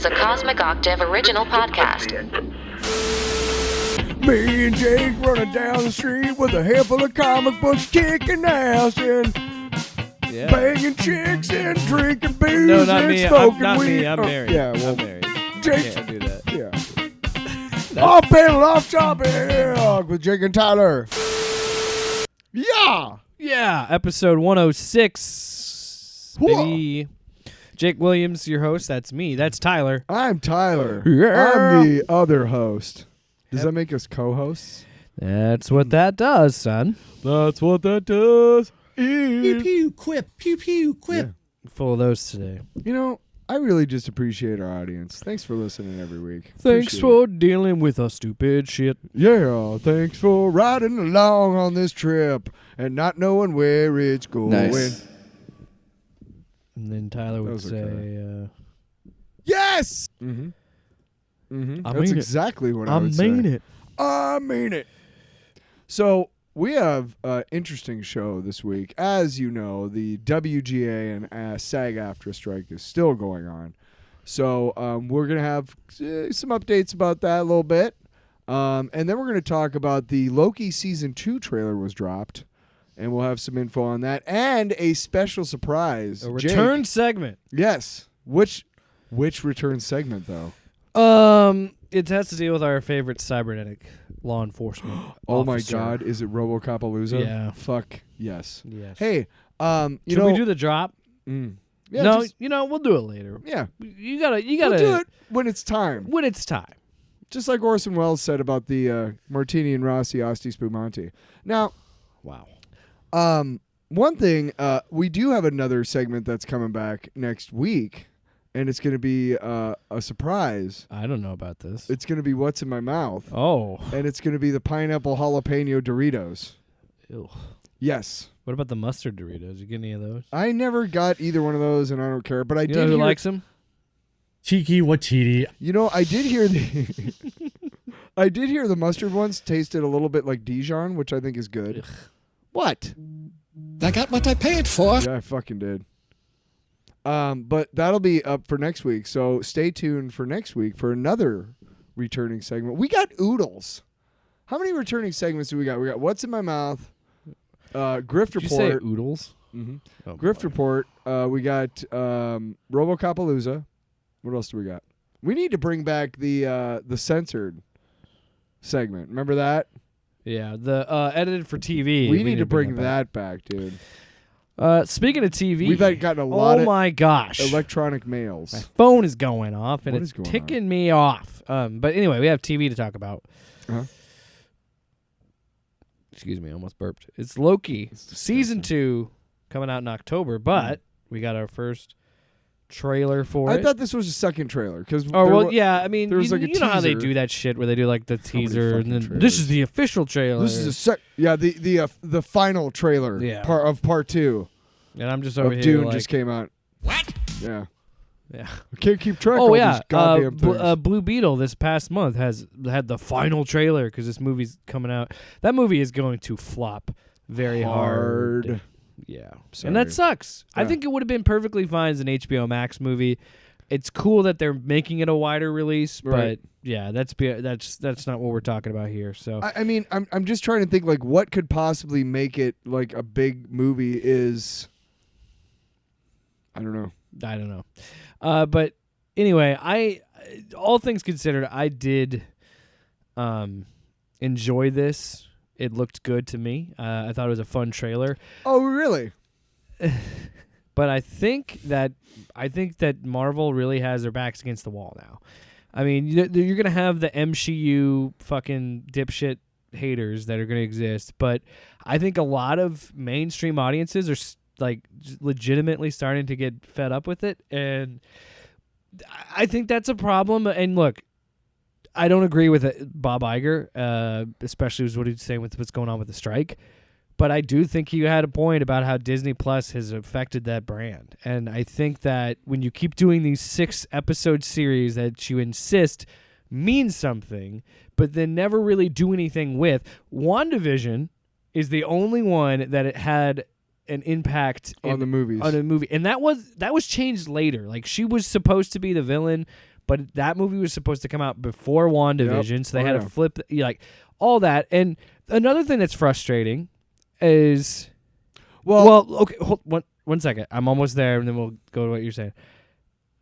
is a Cosmic Octave original podcast. Me and Jake running down the street with a handful of comic books, kicking ass and banging chicks and drinking booze No, not and me. smoking Not weed. me. I'm married. Yeah, well, I'm married. Jake. Can't do that. Yeah. Off panel, off topic with Jake and Tyler. Yeah. Yeah, episode 106. Baby. Jake Williams, your host. That's me. That's Tyler. I'm Tyler. Yeah. I'm the other host. Does that make us co-hosts? That's what that does, son. That's what that does. Pew pew quip, pew pew quip. Yeah. Full of those today. You know, I really just appreciate our audience. Thanks for listening every week. Thanks Appreciate for it. dealing with us, stupid shit. Yeah, thanks for riding along on this trip and not knowing where it's going. Nice. And then Tyler would was say, okay. Yes! Mm-hmm. Mm-hmm. I That's mean it. exactly what I I would say. mean it. I mean it. So we have an interesting show this week. As you know, the WGA and SAG-AFTRA strike is still going on. So we're going to have some updates about that a little bit. And then we're going to talk about the Loki Season 2 trailer was dropped. And we'll have some info on that. And a special surprise. A return Jake, segment. yes. Which return segment, though? It has to deal with our favorite cybernetic law enforcement. Oh my officer. God! Is it RoboCopalooza? Yeah. Fuck yes. Yes. Hey, Should you know, we do the drop? yeah, No, just- we'll do it later. yeah, You gotta we'll do it when it's time. when it's time. Just like Orson Welles said about the Martini and Rossi Asti Spumante. Now, Wow. one thing we do have another segment that's coming back next week, and it's going to be a surprise. I don't know about this. It's going to be What's in My Mouth, Oh. and it's going to be the pineapple jalapeno Doritos. Ew. Yes. What about the mustard Doritos? You get any of those? I never got either one of those, and I don't care. But I You did know who hear, likes them? Tiki Watiti. you know, I did hear the, I did hear the mustard ones tasted a little bit like Dijon, which I think is good. What? I got what I paid for. Yeah, I fucking did. But that'll be up for next week, so stay tuned for next week for another returning segment. We got oodles. How many returning segments do we got? We got What's in My Mouth, Grift Did you say Report. oodles? Mm-hmm. Oh, Grift boy. Report. We got RoboCopalooza. What else do we got? We need to bring back the censored segment. Remember that? Yeah, the edited for TV. We need to bring that that back, dude. back. Speaking of TV, We've gotten a lot oh of my gosh, electronic my mails. phone is going off and What it's is going on? ticking me off. But anyway, we have TV to talk about. Uh-huh. Excuse me, I almost burped. It's Loki It's season disgusting. 2 coming out in October, but we got our first trailer for I it. thought this was a second trailer because Oh well, yeah. I mean, there was you, like a you know how they teaser. do that shit where they do like the many teaser and fucking then trailers? this is the official trailer. This is the final trailer. Yeah. Part 2 and I'm just over of here Dune like, just came out. What? Yeah, yeah. I can't keep track. Oh of yeah, these goddamn things. Blue Beetle this past month has had the final trailer because this movie's coming out. That movie is going to flop very hard. Yeah, and that Sorry. sucks. I Yeah. think it would have been perfectly fine as an HBO Max movie. It's cool that they're making it a wider release, Right. but yeah, that's not what we're talking about here. So I mean, I'm just trying to think like what could possibly make it like a big movie is. I don't know. I don't know. But anyway, all things considered, I did enjoy this. It looked good to me. I thought it was a fun trailer. Oh, really? But I think that Marvel really has their backs against the wall now. I mean, you're going to have the MCU fucking dipshit haters that are going to exist, but I think a lot of mainstream audiences are like legitimately starting to get fed up with it, and I think that's a problem. And look, I don't agree with Bob Iger, especially with what he's saying with what's going on with the strike. But I do think he had a point about how Disney Plus has affected that brand. And I think that when you keep doing these 6-episode series that you insist mean something, but then never really do anything with, WandaVision is the only one that it had an impact On the movies. on a movie, and that was changed later. Like, she was supposed to be the villain, But that movie was supposed to come out before WandaVision, so they had to flip like all that. And another thing that's frustrating is, okay, hold one second. I'm almost there, and then we'll go to what you're saying.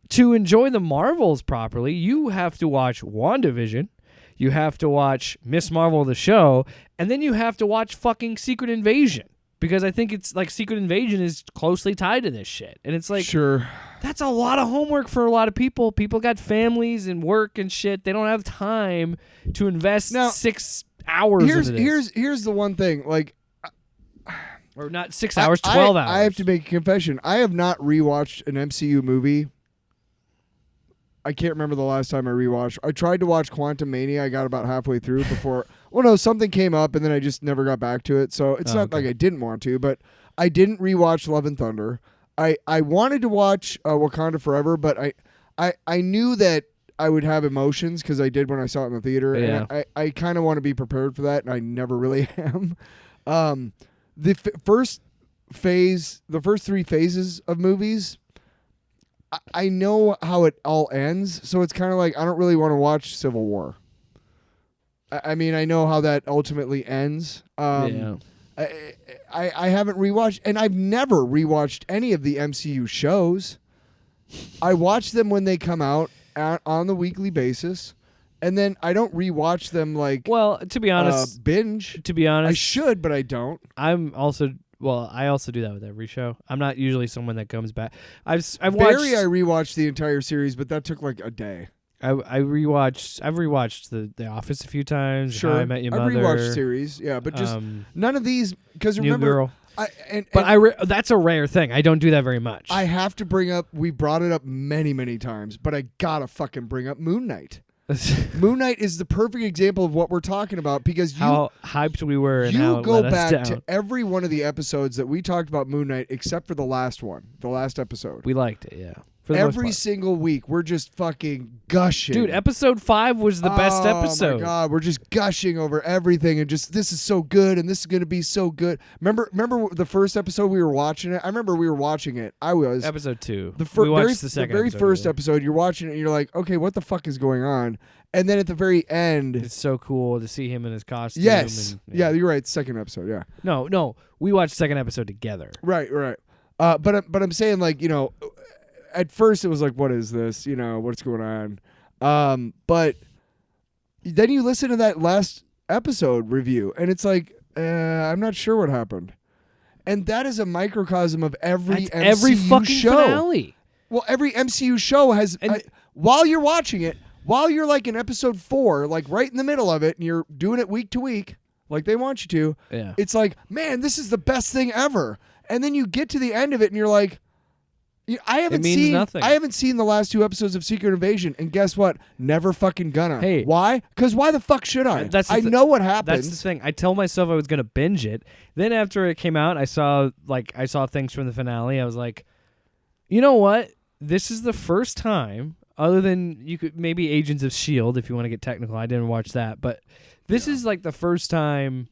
To enjoy the Marvels properly, you have to watch WandaVision, you have to watch Miss Marvel the show, and then you have to watch fucking Secret Invasion. Because I think it's like Secret Invasion is closely tied to this shit. And it's like, sure, that's a lot of homework for a lot of people. People got families and work and shit. They don't have time to invest 6 hours into this. Here's the one thing, like, or not 6 hours, 12 hours. I have to make a confession. I have not rewatched an MCU movie. I can't remember the last time I rewatched. I tried to watch Quantum Mania. I got about halfway through before. Well, no, something came up, and then I just never got back to it. So it's not like I didn't want to, but I didn't rewatch Love and Thunder. I wanted to watch Wakanda Forever, but I knew that I would have emotions because I did when I saw it in the theater. Yeah. And I kind of want to be prepared for that, and I never really am. The first three phases of movies, I know how it all ends, so it's kind of like I don't really want to watch Civil War. I mean, I know how that ultimately ends. I haven't rewatched, and I've never rewatched any of the MCU shows. I watch them when they come out on the weekly basis, and then I don't rewatch them like. Well, to be honest, binge. To be honest, I should, but I don't. I also do that with every show. I'm not usually someone that comes back. I've Barry, watched. I rewatched the entire series, but that took like a day. I've rewatched the Office a few times. Sure, How I Met Your Mother. I've rewatched series, yeah, but just none of these because New remember, Girl. But that's a rare thing. I don't do that very much. I have to bring up. We brought it up many times, but I gotta fucking bring up Moon Knight. Moon Knight is the perfect example of what we're talking about because how hyped we were and how it go let us back down. to every one of the episodes that we talked about Moon Knight except for the last episode. We liked it, yeah. For the Every most part. single week, we're just fucking gushing. Dude, episode 5 was the best episode. Oh my god, we're just gushing over everything and just this is so good and this is going to be so good. Remember the first episode we were watching it? I remember we were watching it. I was episode 2. We watched the second. The very first episode, you're watching it and you're like, okay, what the fuck is going on? And then at the very end, it's so cool to see him in his costume. Yes, and, yeah, you're right. Second episode, yeah. No, we watched the second episode together. Right. But I'm saying like at first it was like, what is this? What's going on? But then you listen to that last episode review, and it's like, I'm not sure what happened. And that is a microcosm of every MCU show. Finale. Well, every MCU show has. While you're watching it, while you're like in episode 4, like right in the middle of it, and you're doing it week to week, like they want you to. Yeah. It's like, man, this is the best thing ever. And then you get to the end of it, and you're like. I haven't seen the last 2 episodes of Secret Invasion, and guess what? Never fucking gonna. Hey. Why? Because why the fuck should I? I know what happens. That's the thing. I tell myself I was gonna binge it. Then after it came out, I saw things from the finale. I was like, you know what? This is the first time, other than you could maybe Agents of S.H.I.E.L.D. if you want to get technical. I didn't watch that, but this is like the first time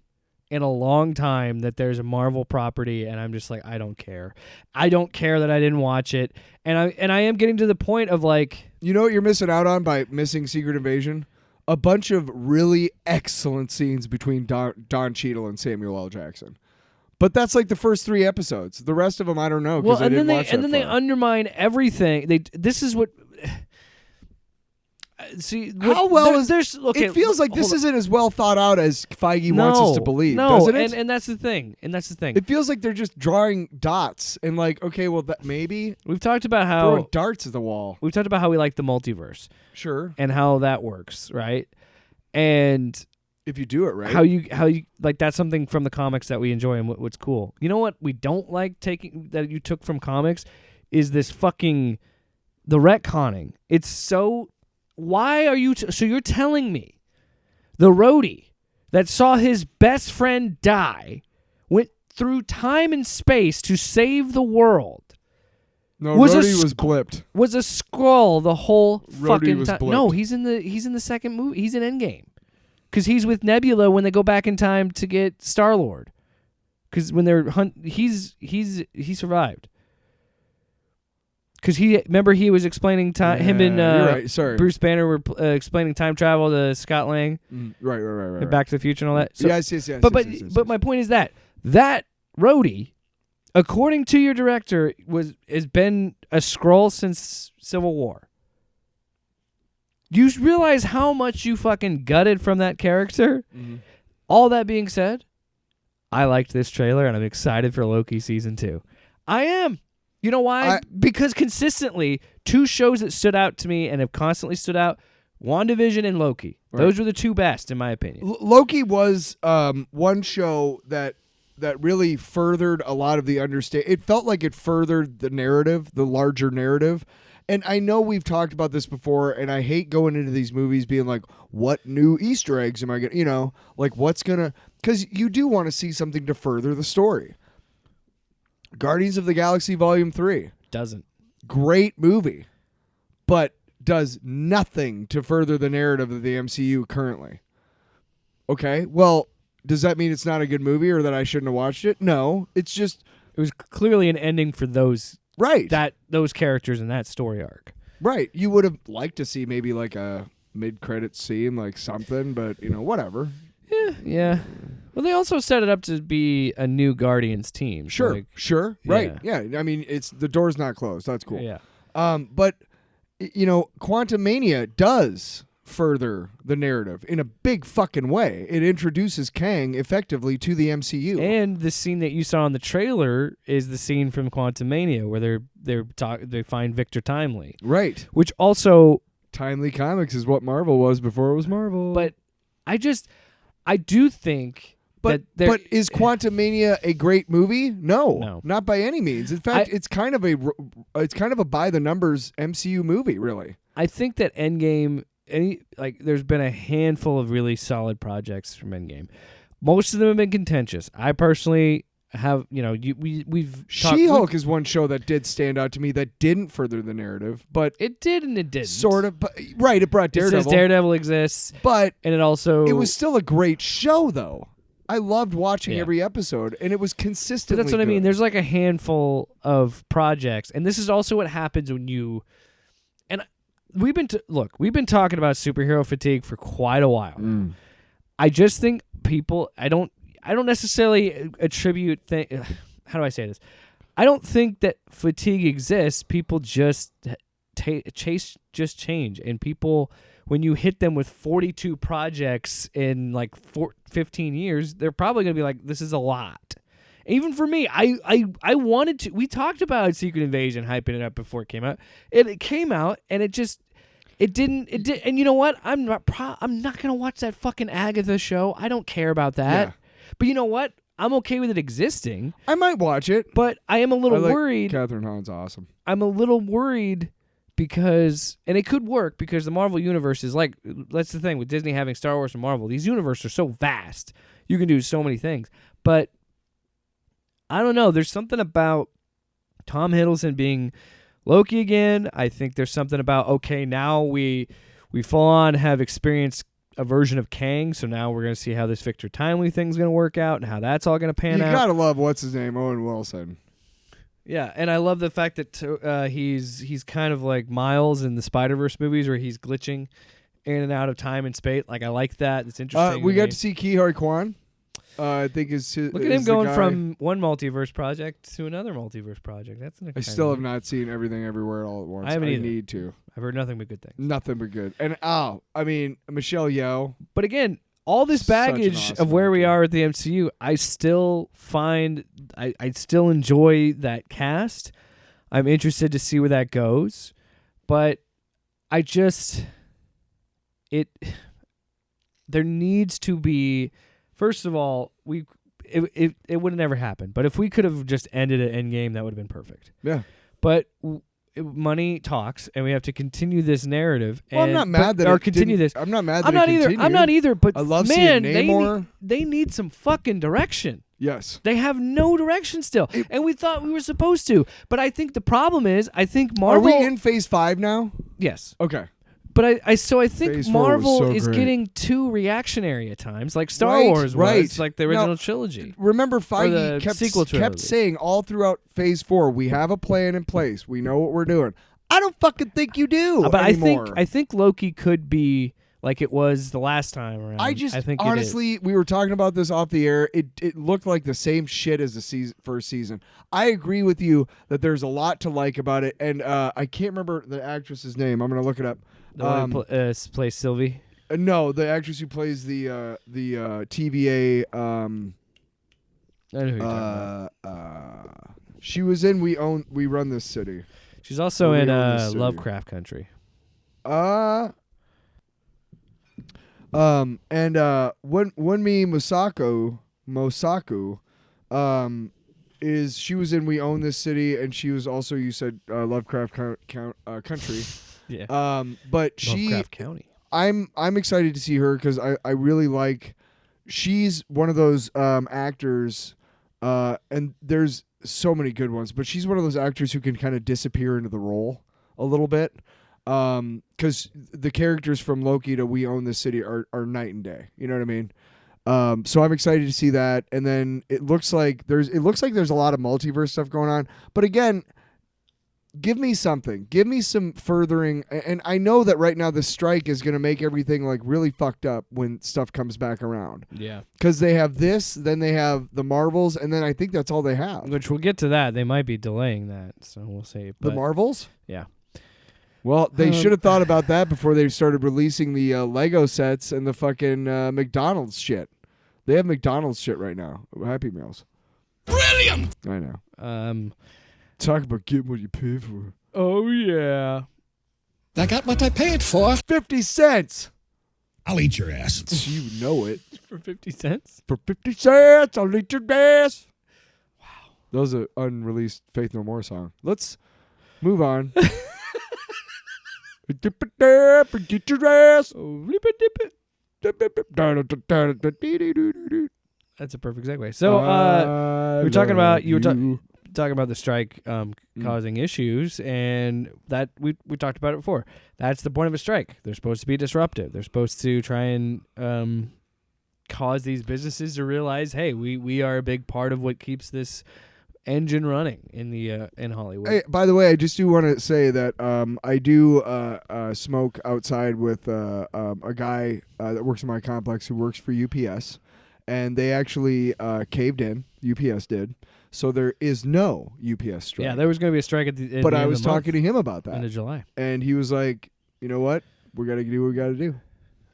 in a long time that there's a Marvel property, and I'm just like, I don't care. I don't care that I didn't watch it, and I am getting to the point of like, you know what you're missing out on by missing Secret Invasion? A bunch of really excellent scenes between Don Cheadle and Samuel L. Jackson. But that's like the first 3 episodes. The rest of them, I don't know because I didn't watch that. And then they undermine everything. This is what. See how well okay, it feels like this isn't as well thought out as Feige wants us to believe, doesn't it? And that's the thing. It feels like they're just drawing dots and like, okay, well, maybe we've talked about how throwing darts at the wall. We've talked about how we like the multiverse, sure, and how that works, right? And if you do it right, how you like that's something from the comics that we enjoy and what's cool. You know what we don't like that you took from comics is this fucking the retconning. It's so. Why are you... so you're telling me the roadie that saw his best friend die went through time and space to save the world. No, Rhodey was blipped. Was a Skrull the whole fucking was time. blipped. No, he's in the second movie. He's in Endgame. Because he's with Nebula when they go back in time to get Star-Lord. Because when they're he survived. because remember he was explaining time. Him and you're right. Sorry. Bruce Banner were explaining time travel to Scott Lang, Right. and Back to the Future and all that. So, yes. But my point is that Rhodey, according to your director, has been a Skrull since Civil War. You realize how much you fucking gutted from that character? Mm-hmm. All that being said, I liked this trailer and I'm excited for Loki season 2. I am. You know why? Because consistently, 2 shows that stood out to me and have constantly stood out, WandaVision and Loki. Right. Those were the 2 best, in my opinion. Loki was one show that really furthered a lot of the understanding. It felt like it furthered the narrative, the larger narrative. And I know we've talked about this before, and I hate going into these movies being like, what new Easter eggs am I going to, like what's going to, because you do want to see something to further the story. Guardians of the Galaxy Volume 3. Doesn't. Great movie, but does nothing to further the narrative of the MCU currently. Okay, well, does that mean it's not a good movie or that I shouldn't have watched it? No, it's just... It was clearly an ending for those... Right. Those characters in that story arc. Right. You would have liked to see maybe like a mid-credit scene, like something, but, whatever. Yeah. Well, they also set it up to be a new Guardians team. Sure. Right. Yeah. I mean, the door's not closed. That's cool. Yeah. But, Quantum Mania does further the narrative in a big fucking way. It introduces Kang effectively to the MCU. And the scene that you saw in the trailer is the scene from Quantum Mania where they find Victor Timely. Right. Which also... Timely Comics is what Marvel was before it was Marvel. But I do think... But is Quantum Mania a great movie? No, not by any means. In fact, it's kind of a by the numbers MCU movie, really. I think that Endgame... there's been a handful of really solid projects from Endgame. Most of them have been contentious. I personally have, we've She-Hulk is one show that did stand out to me that didn't further the narrative, but it did and it didn't. Sort of, but right, it brought Daredevil. It says Daredevil exists, but and it was still a great show though. I loved watching every episode, and it was consistently. But that's what good. I mean. There's like a handful of projects, and this is also what happens when you. We've been talking about superhero fatigue for quite a while. I just think people. I don't necessarily attribute. How do I say this? I don't think that fatigue exists. People just change, and people, when you hit them with 42 projects in like 15 years, they're probably gonna be like, "This is a lot." Even for me, I wanted to. We talked about Secret Invasion, hyping it up before it came out. It came out, and it didn't. And you know what? I'm not gonna watch that fucking Agatha show. I don't care about that. Yeah. But you know what? I'm okay with it existing. I might watch it, but I am a little worried. Catherine Hahn's awesome. I'm a little worried because, and it could work because the Marvel universe is like, that's the thing with Disney having Star Wars and Marvel. These universes are so vast. You can do so many things, but. I don't know. There's something about Tom Hiddleston being Loki again. I think there's something about, okay, now we full on have experienced a version of Kang, so now we're going to see how this Victor Timely thing's going to work out and how that's all going to pan out. You got to love, what's his name, Owen Wilson. Yeah, and I love the fact that he's kind of like Miles in the Spider-Verse movies where he's glitching in and out of time and space. Like, I like that. It's interesting. We got to see Ke-Huy Quan. I think look at him going from one multiverse project to another multiverse project. That's an. I still have not seen Everything Everywhere All at Once. I haven't either. Need to. I've heard nothing but good things. Nothing but good. And I mean Michelle Yeoh. But again, all this baggage of where we are at the MCU, I still find I still enjoy that cast. I'm interested to see where that goes, but I just there needs to be. First of all, it would have never happened. But if we could have just ended at Endgame, that would have been perfect. Yeah. But money talks, and we have to continue this narrative. Well, I'm not mad that or continue this. I'm not mad that it continued. I'm not either. But I love man, seeing Namor. they need some fucking direction. Yes. They have no direction still, and we thought we were supposed to. But I think the problem is, I think Marvel. Are we in Phase 5 now? Yes. Okay. But I think Phase 4 was Marvel so is great. getting too reactionary at times, like Star Right, Wars was, right. like the original trilogy. Remember, the Feige sequel kept trilogy. saying all throughout Phase 4, we have a plan in place. We know what we're doing. I don't fucking think you do But anymore. I think Loki could be like it was the last time around. I think honestly, we were talking about this off the air. It looked like the same shit as the first season. I agree with you that there's a lot to like about it, and I can't remember the actress's name. I'm gonna look it up. the one who plays Sylvie. No, the actress who plays the TVA. I know who you're talking about. She was in We Run This City. She's also We in Own This City. Lovecraft Country. And Wunmi Mosaku, she was in We Own This City, and she was also, you said, Lovecraft Country. Yeah. But Lovecraft County. I'm excited to see her because I really like. She's one of those actors, and there's so many good ones, but she's one of those actors who can kind of disappear into the role a little bit. Because the characters from Loki to We Own This City are night and day. You know what I mean? So I'm excited to see that. And then it looks like there's a lot of multiverse stuff going on. But again, give me something. Give me some furthering. And I know that right now the strike is going to make everything like really fucked up when stuff comes back around. Yeah. Because they have this, then they have the Marvels, and then I think that's all they have. Which we'll get to that. They might be delaying that, so we'll see. The But Marvels? yeah. Well, they should have thought about that before they started releasing the Lego sets and the fucking McDonald's shit. They have McDonald's shit right now. Happy Meals. Brilliant! I know. Talk about getting what you pay for. Oh yeah. I got what I paid for. 50 cents. I'll eat your ass. You know it. For 50 cents? For 50 cents, I'll eat your ass. Wow. That was an unreleased Faith No More song. Let's move on. Get your ass. That's a perfect segue. So we're talking about talking about the strike causing issues, and that we talked about it before. That's the point of a strike. They're supposed to be disruptive. They're supposed to try and cause these businesses to realize, hey, we are a big part of what keeps this engine running in Hollywood. Hey, by the way, I just do want to say that I do smoke outside with a guy that works in my complex who works for UPS, and they actually caved in. UPS did, so there is no UPS strike. Yeah, there was going to be a strike at the. But I was talking to him about that end of July, and he was like, "You know what? We got to do what we got to do."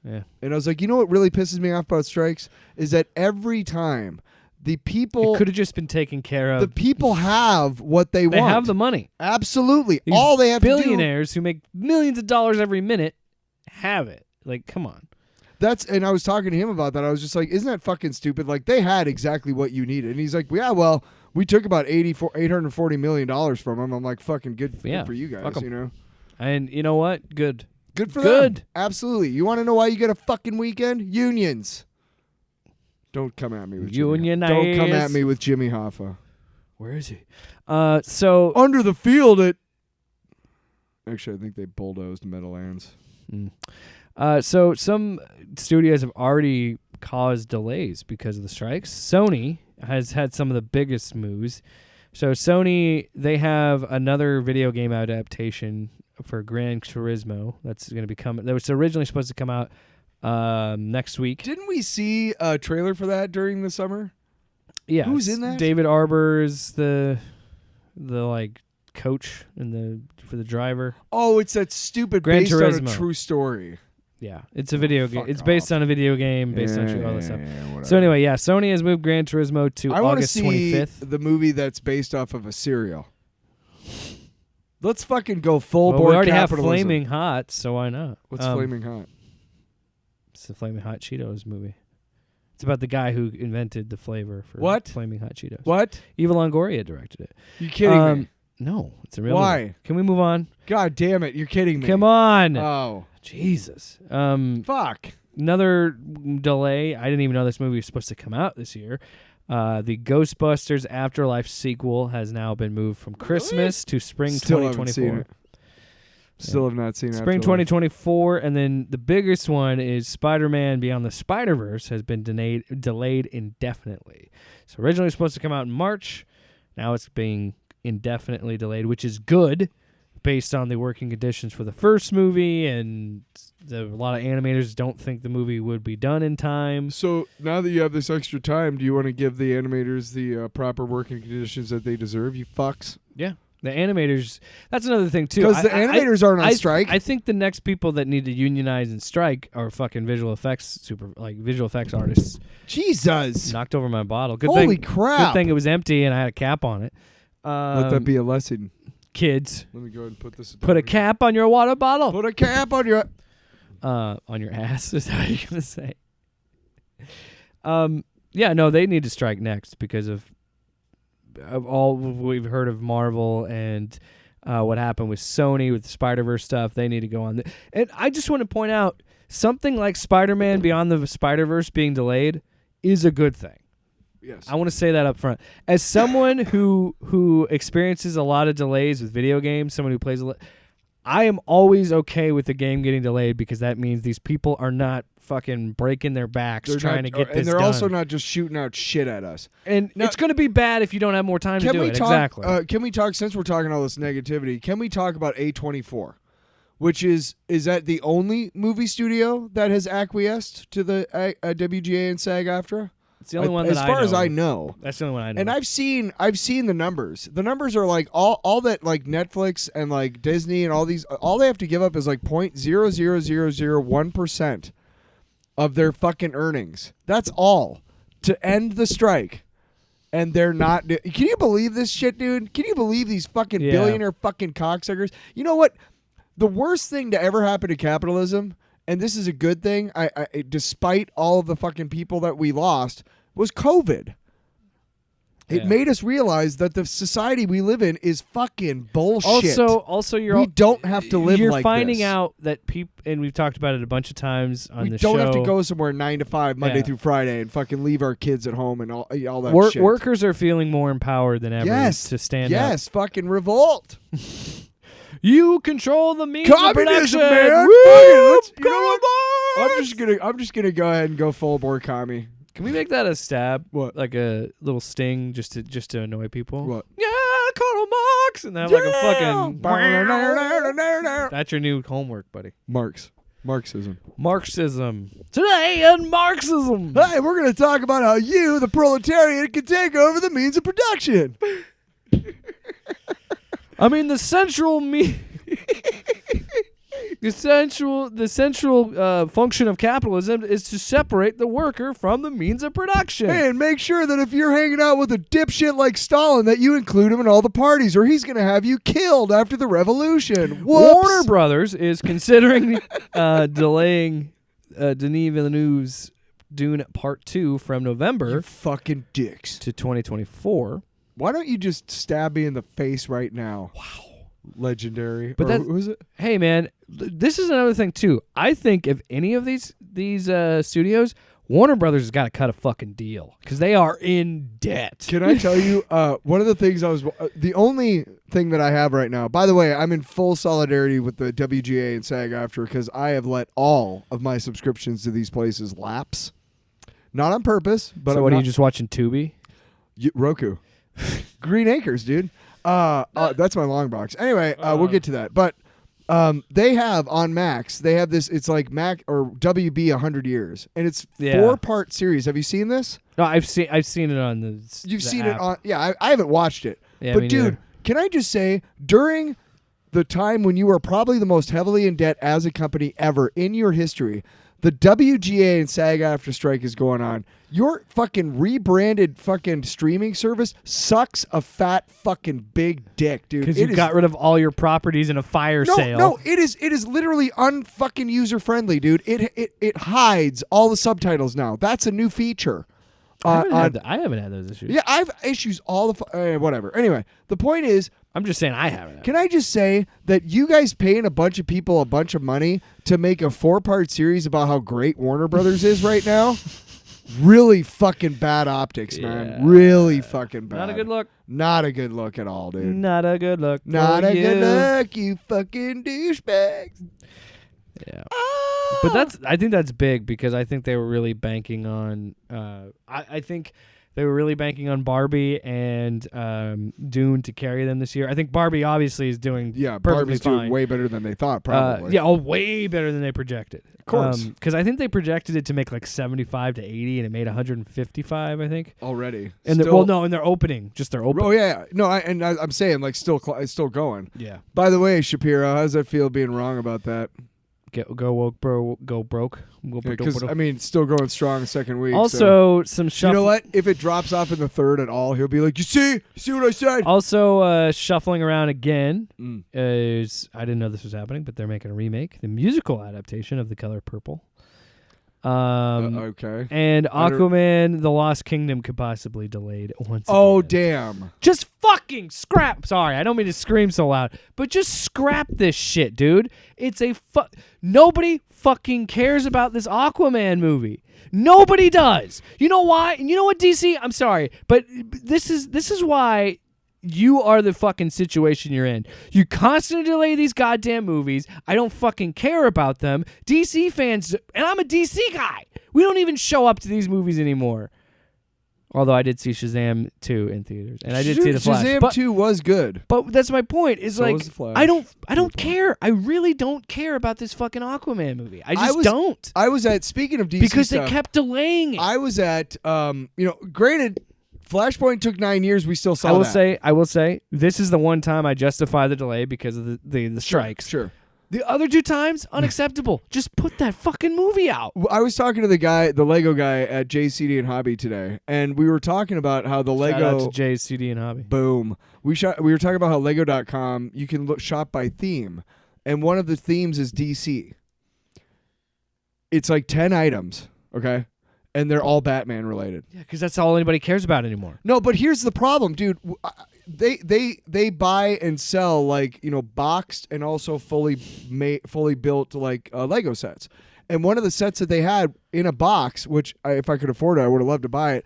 Yeah, and I was like, "You know what really pisses me off about strikes is that every time." The people it could have just been taken care of. The people have what they want. They have the money. Absolutely. These all they have to do. Billionaires who make millions of dollars every minute have it. Like, come on. And I was talking to him about that. I was just like, isn't that fucking stupid? Like, they had exactly what you needed. And he's like, yeah, well, we took about $840 million from them. I'm like, fucking good for you guys, you know? And you know what? Good. Good for them. Absolutely. You want to know why you get a fucking weekend? Unions. Don't come at me with Unionize. Don't come at me with Jimmy Hoffa. Where is he? So under the field at. Actually, I think they bulldozed Meadowlands. So some studios have already caused delays because of the strikes. Sony has had some of the biggest moves. So Sony, they have another video game adaptation for Gran Turismo that's going to be coming. That was originally supposed to come out next week. Didn't we see a trailer for that during the summer? Yeah. Who's in that? David Arbor's the like coach for the driver. Oh, it's that stupid Gran based Turismo. on a true story. Yeah, it's a video game. It's off. based on a video game based on all this stuff. Whatever. So anyway, yeah, Sony has moved Gran Turismo to I want to August see 25th. the movie that's based off of a cereal. Let's fucking go full Well, board we already have capitalism. Flaming Hot, so why not? What's Flaming Hot? It's the Flaming Hot Cheetos movie. It's about the guy who invented the flavor for What? Flaming Hot Cheetos. What? Eva Longoria directed it. You kidding me? No, it's a real Why? movie. Can we move on? God damn it! You're kidding me. Come on. Oh, Jesus. fuck. Another delay. I didn't even know this movie was supposed to come out this year. The Ghostbusters Afterlife sequel has now been moved from Christmas to spring Still 2024. haven't seen it. Still have not seen that. Spring 2024, and then the biggest one is Spider-Man Beyond the Spider-Verse has been delayed indefinitely. So originally it was supposed to come out in March. Now it's being indefinitely delayed, which is good based on the working conditions for the first movie, and a lot of animators don't think the movie would be done in time. So now that you have this extra time, do you want to give the animators the proper working conditions that they deserve, you fucks? Yeah. The animators, that's another thing, too. Because the animators aren't on strike. I think the next people that need to unionize and strike are fucking visual effects artists. Jesus. Knocked over my bottle. Holy crap. Good thing it was empty and I had a cap on it. Let that be a lesson. Kids. Let me go ahead and put this. Put a cap on your water bottle. Put a cap on your ass is how you're gonna say. Yeah, no, they need to strike next because of all we've heard of Marvel and what happened with Sony with the Spider-Verse stuff. They need to go on. And I just want to point out something like Spider-Man Beyond the Spider-Verse being delayed is a good thing. Yes. I want to say that up front. As someone who experiences a lot of delays with video games, someone who plays a lot, I am always okay with the game getting delayed because that means these people are not fucking breaking their backs trying to get this and they're done. also not just shooting out shit at us. And now, it's going to be bad if you don't have more time to do it. Exactly. Can we talk, since we're talking all this negativity, can we talk about A24? Which is that the only movie studio that has acquiesced to the WGA and SAG-AFTRA? It's the only one that as far as I know. That's the only one I know. And I've seen the numbers. The numbers are like all that like Netflix and like Disney and all these. All they have to give up is like 0.00001% of their fucking earnings. That's all to end the strike. And they're not. Can you believe this shit, dude? Can you believe these fucking billionaire fucking cocksuckers? You know what? The worst thing to ever happen to capitalism, and this is a good thing, I despite all of the fucking people that we lost, was COVID. It made us realize that the society we live in is fucking bullshit. Also, we don't have to live like this. You're finding out that people, and we've talked about it a bunch of times on the show. We don't have to go somewhere 9 to 5 Monday through Friday and fucking leave our kids at home and all that shit. Workers are feeling more empowered than ever to stand up. Yes, fucking revolt. You control the means of production, man. Woo! You know what? I'm just gonna go ahead and go full bore commie. Can we make that a stab? What? Like a little sting just to annoy people? What? Yeah, Karl Marx, and have like a fucking. That's your new homework, buddy. Marxism. Today in Marxism. Hey, we're gonna talk about how you, the proletariat, can take over the means of production. I mean, the central function of capitalism is to separate the worker from the means of production. Hey, and make sure that if you're hanging out with a dipshit like Stalin, that you include him in all the parties, or he's going to have you killed after the revolution. Whoops. Warner Brothers is considering delaying Denis Villeneuve's Dune Part 2 from November You fucking dicks. to 2024. Why don't you just stab me in the face right now? Wow. Legendary. But who is it? Hey, man, this is another thing, too. I think if any of these studios, Warner Brothers has got to cut a fucking deal because they are in debt. Can I tell you, one of the things the only thing that I have right now, by the way, I'm in full solidarity with the WGA and SAG-AFTRA because I have let all of my subscriptions to these places lapse. Not on purpose, but So what, are you just watching Tubi? Roku. Green Acres, dude. That's my long box. Anyway, we'll get to that. But they have on Max, they have this, it's like Mac or WB 100 Years. And it's 4-part series. Have you seen this? No, I've seen it on the You've the seen app. it on, I haven't watched it. Yeah, but me dude, neither. can I just say, during the time when you were probably the most heavily in debt as a company ever in your history, the WGA and SAG-AFTRA strike is going on. Your fucking rebranded fucking streaming service sucks a fat fucking big dick, dude. Because you got rid of all your properties in a fire sale. No, it is literally unfucking user friendly, dude. It hides all the subtitles now. That's a new feature. I haven't had those issues. Yeah, I've issues all the whatever. Anyway, the point is, I'm just saying I haven't. Can I just say that you guys paying a bunch of people a bunch of money to make a 4-part series about how great Warner Brothers is right now? Really fucking bad optics, man. Really fucking bad. Not a good look. Not a good look at all, dude. Not a good look. Not for a you. good look, you fucking douchebags. Yeah. Ah! But I think that's big because I think they were really banking on. I think they were really banking on Barbie and Dune to carry them this year. I think Barbie obviously is doing perfectly Barbie's fine. doing way better than they thought, probably. Way better than they projected. Of course. Because I think they projected it to make like 75 to 80, and it made 155, I think. Already. And in their opening, just their opening. Oh yeah, no, I'm saying like it's still going. Yeah. By the way, Shapiro, how does that feel being wrong about that? Go woke, bro. Go broke. Because it's still going strong second week. Also, some shuffling. You know what? If it drops off in the third at all, he'll be like, "You see what I said?" Also, shuffling around again Mm. is I didn't know this was happening, but they're making a remake, the musical adaptation of The Color Purple. Okay. And Aquaman: The Lost Kingdom could possibly delayed once. Oh again. damn! Just fucking scrap. Sorry, I don't mean to scream so loud, but just scrap this shit, dude. It's nobody fucking cares about this Aquaman movie. Nobody does. You know why? And you know what, DC? I'm sorry, but this is why you are the fucking situation you're in. You constantly delay these goddamn movies. I don't fucking care about them. DC fans, and I'm a DC guy. We don't even show up to these movies anymore. Although I did see Shazam 2 in theaters, and I did see The Flash. Shazam 2 was good. But that's my point. Is So like was The Flash. I don't care. I really don't care about this fucking Aquaman movie. I just don't. I was at, speaking of DC Because stuff, they kept delaying it. I was at, granted, Flashpoint took 9 years. We still saw I will say, this is the one time I justify the delay because of the strikes. Sure. The other two times, unacceptable. Just put that fucking movie out. I was talking to the Lego guy at JCD and Hobby today, and we were talking about how the Lego... Shout out to Jay's CD and Hobby. Boom. We were talking about how Lego.com, you can shop by theme, and one of the themes is DC. It's like 10 items, okay? And they're all Batman related. Yeah, because that's all anybody cares about anymore. No, but here's the problem, dude. They buy and sell boxed and also fully built Lego sets. And one of the sets that they had in a box, which if I could afford it, I would have loved to buy it.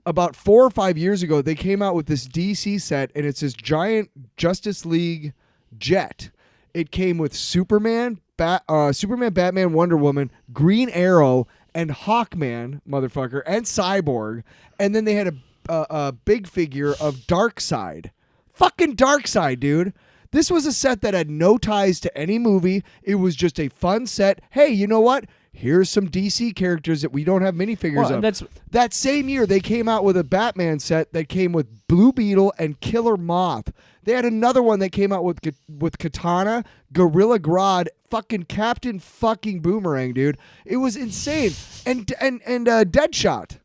About 4 or 5 years ago, they came out with this DC set, and it's this giant Justice League jet. It came with Superman, Batman, Wonder Woman, Green Arrow, and Hawkman, motherfucker, and Cyborg, and then they had a big figure of Darkseid. Fucking Darkseid, dude. This was a set that had no ties to any movie. It was just a fun set. Hey, you know what? Here's some DC characters that we don't have minifigures of. That same year, they came out with a Batman set that came with Blue Beetle and Killer Moth. They had another one that came out with Katana, Gorilla Grodd, fucking Captain fucking Boomerang, dude. It was insane. And Deadshot.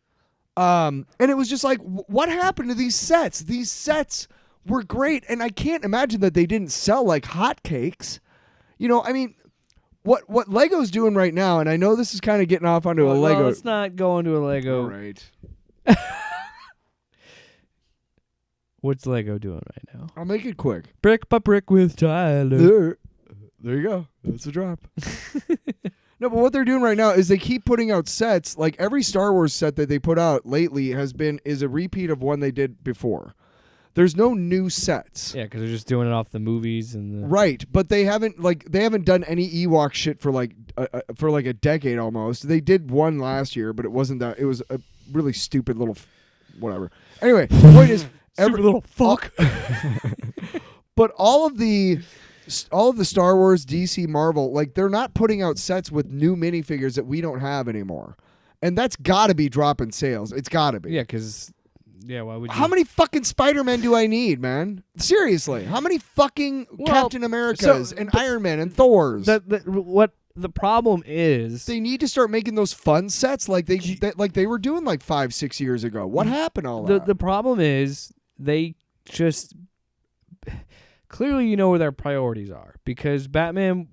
And it was just like, what happened to these sets? These sets were great, and I can't imagine that they didn't sell like hotcakes. What Lego's doing right now, and I know this is kind of getting off onto a Lego. Let's not go into a Lego. All right. What's Lego doing right now? I'll make it quick. Brick by brick with Tyler. There you go. That's a drop. No, but what they're doing right now is they keep putting out sets. Like every Star Wars set that they put out lately is a repeat of one they did before. There's no new sets. Yeah, because they're just doing it off the movies and right. But they haven't done any Ewok shit for a decade almost. They did one last year, but it wasn't that. It was a really stupid little whatever. Anyway, the point is stupid little fuck. But all of the Star Wars, DC, Marvel, they're not putting out sets with new minifigures that we don't have anymore. And that's got to be dropping sales. It's got to be. Yeah, because... Yeah, why would you? How many fucking Spider-Men do I need, man? Seriously. How many fucking Captain Americas and Iron Man and Thors? What the problem is... They need to start making those fun sets like they were doing 5-6 years ago. What happened all that? The problem is they just... Clearly you know where their priorities are. Because Batman,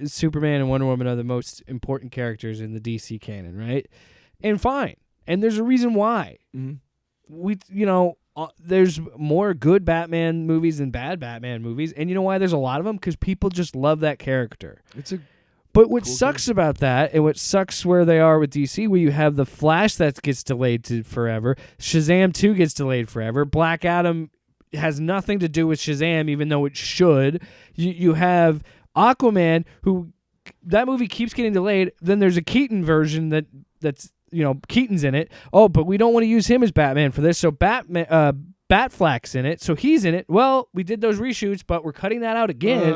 Superman, and Wonder Woman are the most important characters in the DC canon, right? And fine. And there's a reason why. Mm-hmm. There's more good Batman movies than bad Batman movies, and you know why there's a lot of them? Because people just love that character. But what sucks about that, and what sucks where they are with DC, where you have the Flash that gets delayed to forever, Shazam 2 gets delayed forever, Black Adam has nothing to do with Shazam, even though it should. You have Aquaman, who that movie keeps getting delayed. Then there's a Keaton version that's Keaton's in it. Oh, but we don't want to use him as Batman for this, so Batflack's in it, so he's in it. Well, we did those reshoots, but we're cutting that out again.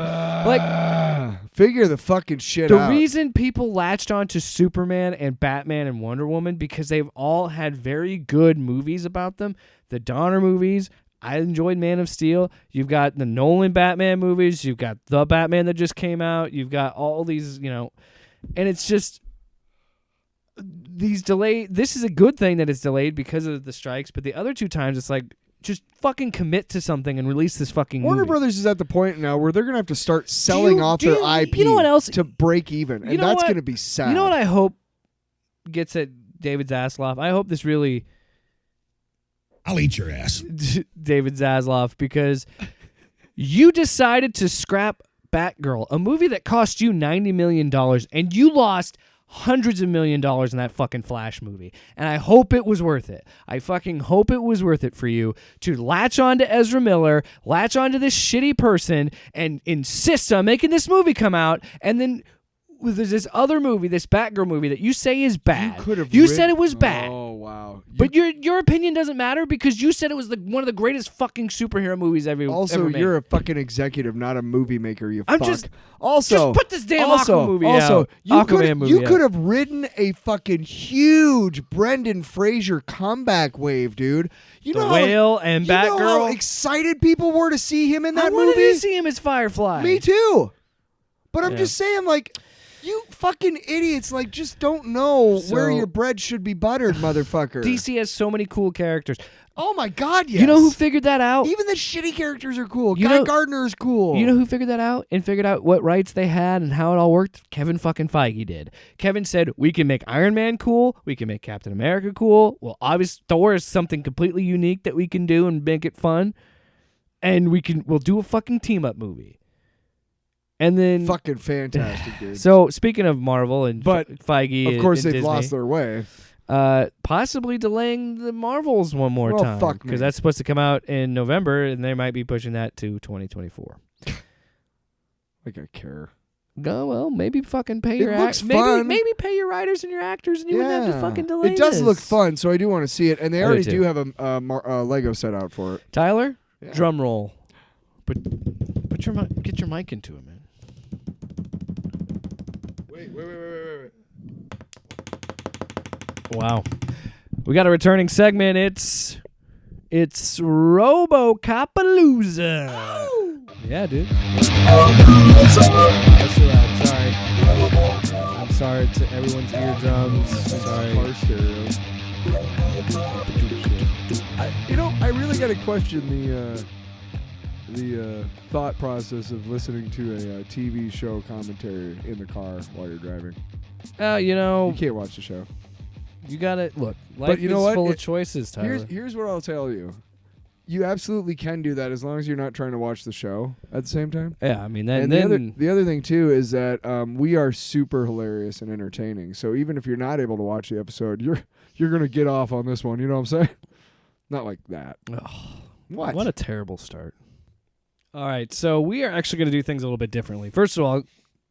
Figure the fucking shit The out. reason people latched on to Superman and Batman and Wonder Woman because they've all had very good movies about them. The Donner movies. I enjoyed Man of Steel. You've got the Nolan Batman movies. You've got the Batman that just came out. You've got all these, and it's just these delayed. This is a good thing that it's delayed because of the strikes, but the other two times it's like, just fucking commit to something and release this fucking Warner movie. Brothers is at the point now where they're going to have to start selling off their IP to break even, and that's going to be sad. You know what I hope gets at David Zaslav? I hope this really... I'll eat your ass. David Zaslav, because you decided to scrap Batgirl, a movie that cost you $90 million, and you lost hundreds of $1 million in that fucking Flash movie. And I hope it was worth it. I fucking hope it was worth it for you to latch on to Ezra Miller, latch on to this shitty person, and insist on making this movie come out, and then there's this other movie, this Batgirl movie that you say is bad. You said it was bad. Oh, wow. But your opinion doesn't matter because you said it was one of the greatest fucking superhero movies ever made. You're a fucking executive, not a movie maker, you I'm fuck. just also, put this damn Aquaman movie out. You could have ridden a fucking huge Brendan Fraser comeback wave, dude. You know Whale and Batgirl. You know how excited people were to see him in that movie? I wanted to see him as Firefly. Me too. But I'm just saying, like... You fucking idiots, just don't know where your bread should be buttered, motherfucker. DC has so many cool characters. Oh my God, yes. You know who figured that out? Even the shitty characters are cool. Guy Gardner is cool. You know who figured that out and figured out what rights they had and how it all worked? Kevin fucking Feige did. Kevin said, we can make Iron Man cool. We can make Captain America cool. Well, obviously, Thor is something completely unique that we can do and make it fun. And we'll do a fucking team-up movie. And then fucking fantastic, dude. So speaking of Marvel and Feige, of course and they've Disney, lost their way. Possibly delaying the Marvels one more time because that's supposed to come out in November, and they might be pushing that to 2024. Like I care. Go well, maybe fucking pay your looks fun. Maybe pay your writers and your actors, and you wouldn't have to fucking delay. It does this. look fun, so I do want to see it, and they already do have a Lego set out for it. Tyler, drum roll. Get your mic into it, man. Wait. Wow. We got a returning segment. It's RoboCopalooza. Yeah, dude. That's too loud. Sorry. I'm sorry to everyone's eardrums. Sorry. Car stereo. I really got to question the thought process of listening to a TV show commentary in the car while you're driving. You can't watch the show. You gotta look. Life is full of choices, Tyler. Here's what I'll tell you. You absolutely can do that as long as you're not trying to watch the show at the same time. Yeah, I mean, the other thing too is that we are super hilarious and entertaining. So even if you're not able to watch the episode, you're gonna get off on this one. You know what I'm saying? Not like that. Oh, what a terrible start. All right, so we are actually going to do things a little bit differently. First of all,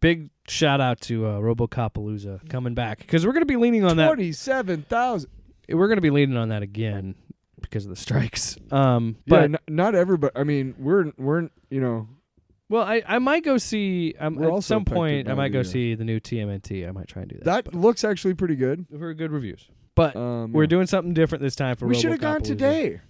big shout out to RoboCopalooza coming back because we're going to be leaning on 27,000. We're going to be leaning on that again because of the strikes. But not everybody. I mean, we're Well, I might go see at some point. I might go the, see the new TMNT. I might try and do that. That looks actually pretty good. For good reviews. But we're doing something different this time for RoboCopalooza. We should have gone today.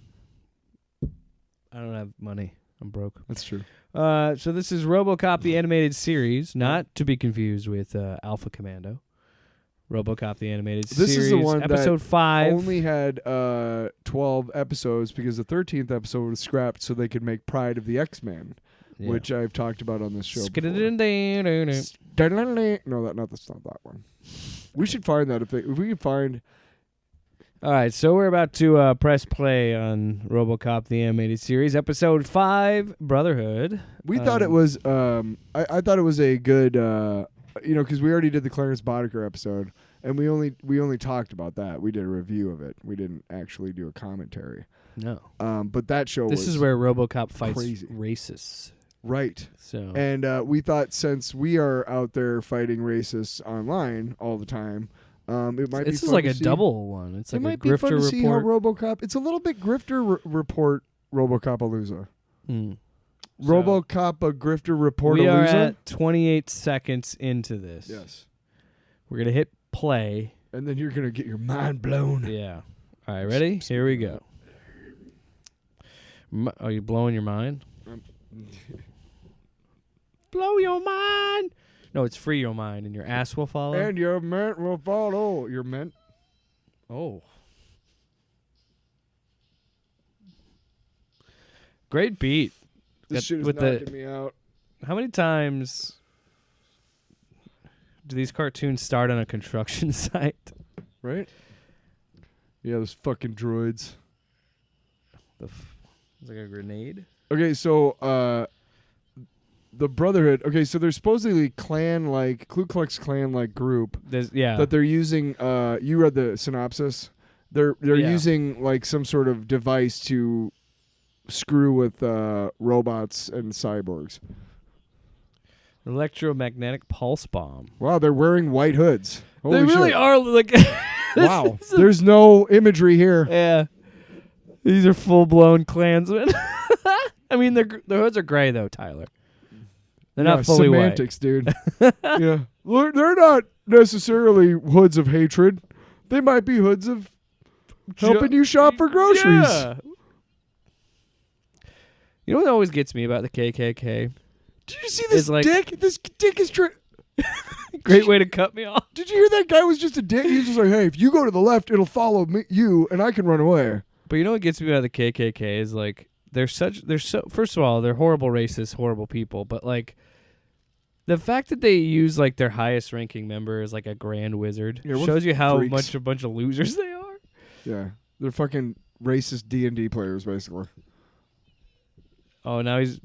I don't have money. I'm broke. That's true. So this is RoboCop the animated series, not to be confused with Alpha Commando. RoboCop the animated series. This is the one episode that 5 only had 12 episodes because the 13th episode was scrapped so they could make Pride of the X-Men, which I've talked about on this show before. No, that's not that one. We should find that if we can find. All right, so we're about to press play on RoboCop the animated series, episode 5, Brotherhood. We thought it was. I thought it was a good. Because we already did the Clarence Boddicker episode, and we only talked about that. We did a review of it. We didn't actually do a commentary. No. But that show This was is where RoboCop fights crazy. racists. right. So And we thought since we are out there fighting racists online all the time, it might be this fun is like to a see. double one. It's It like a might be fun grifter to see how report. RoboCop. It's a little bit grifter report. RoboCopalooza. Mm. So, RoboCop a grifter report. we are at 28 seconds into this. Yes. We're gonna hit play. And then you're gonna get your mind blown. Yeah. All right, ready? Here we go. Are you blowing your mind? Blow your mind. No, it's free your mind, and your ass will follow. And your ment will follow. Your ment. Oh. Great beat. This shit is with knocking me out. How many times do these cartoons start on a construction site? Right? Yeah, those fucking droids. It's like a grenade. Okay, so the Brotherhood. Okay, so they're supposedly Ku Klux Klan group Yeah. that they're using. You read the synopsis. They're Yeah. using like some sort of device to screw with robots and cyborgs. Electromagnetic pulse bomb. Wow, they're wearing white hoods. Holy They really shit. are like. Wow, there's no imagery here. Yeah. These are full blown Klansmen. I mean, their hoods are gray though, Tyler. They're not fully semantics, dude. Yeah, they're not necessarily hoods of hatred. They might be hoods of helping you shop for groceries. Yeah. You know what always gets me about the KKK? Did you see this It's like- dick? This dick is Great way to cut me off. Did you hear that guy was just a dick? He's just like, hey, if you go to the left, it'll follow you, and I can run away. But you know what gets me about the KKK is like they're so first of all, they're horrible racists, horrible people, but like the fact that they use like their highest ranking member as like a grand wizard shows you how freaks. much a bunch of losers they are. Yeah, they're fucking racist D&D players, basically. Oh, now he's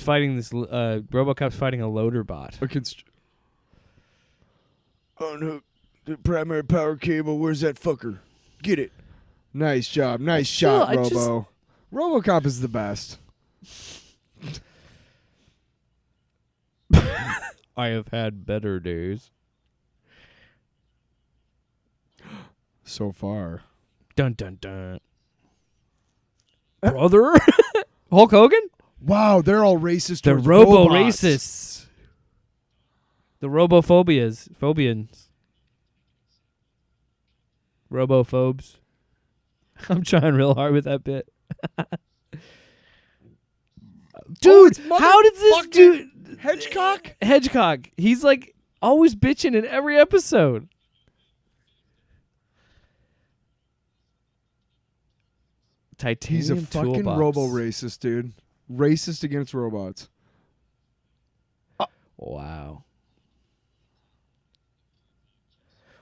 fighting this RoboCop's fighting a loader bot. Unhook the primary power cable. Where's that fucker? Get it. Nice job. Nice shot, Robo. RoboCop is the best. I have had better days. So far. Dun dun dun. Brother? Hulk Hogan? Wow, they're all racist. The towards robo robots. racists. The Phobians. Robophobes. I'm trying real hard with that bit. Dude, it's how did this dude Hedgecock? He's like always bitching in every episode. Titanium He's a fucking toolbox. robo racist, dude. Racist against robots. Wow.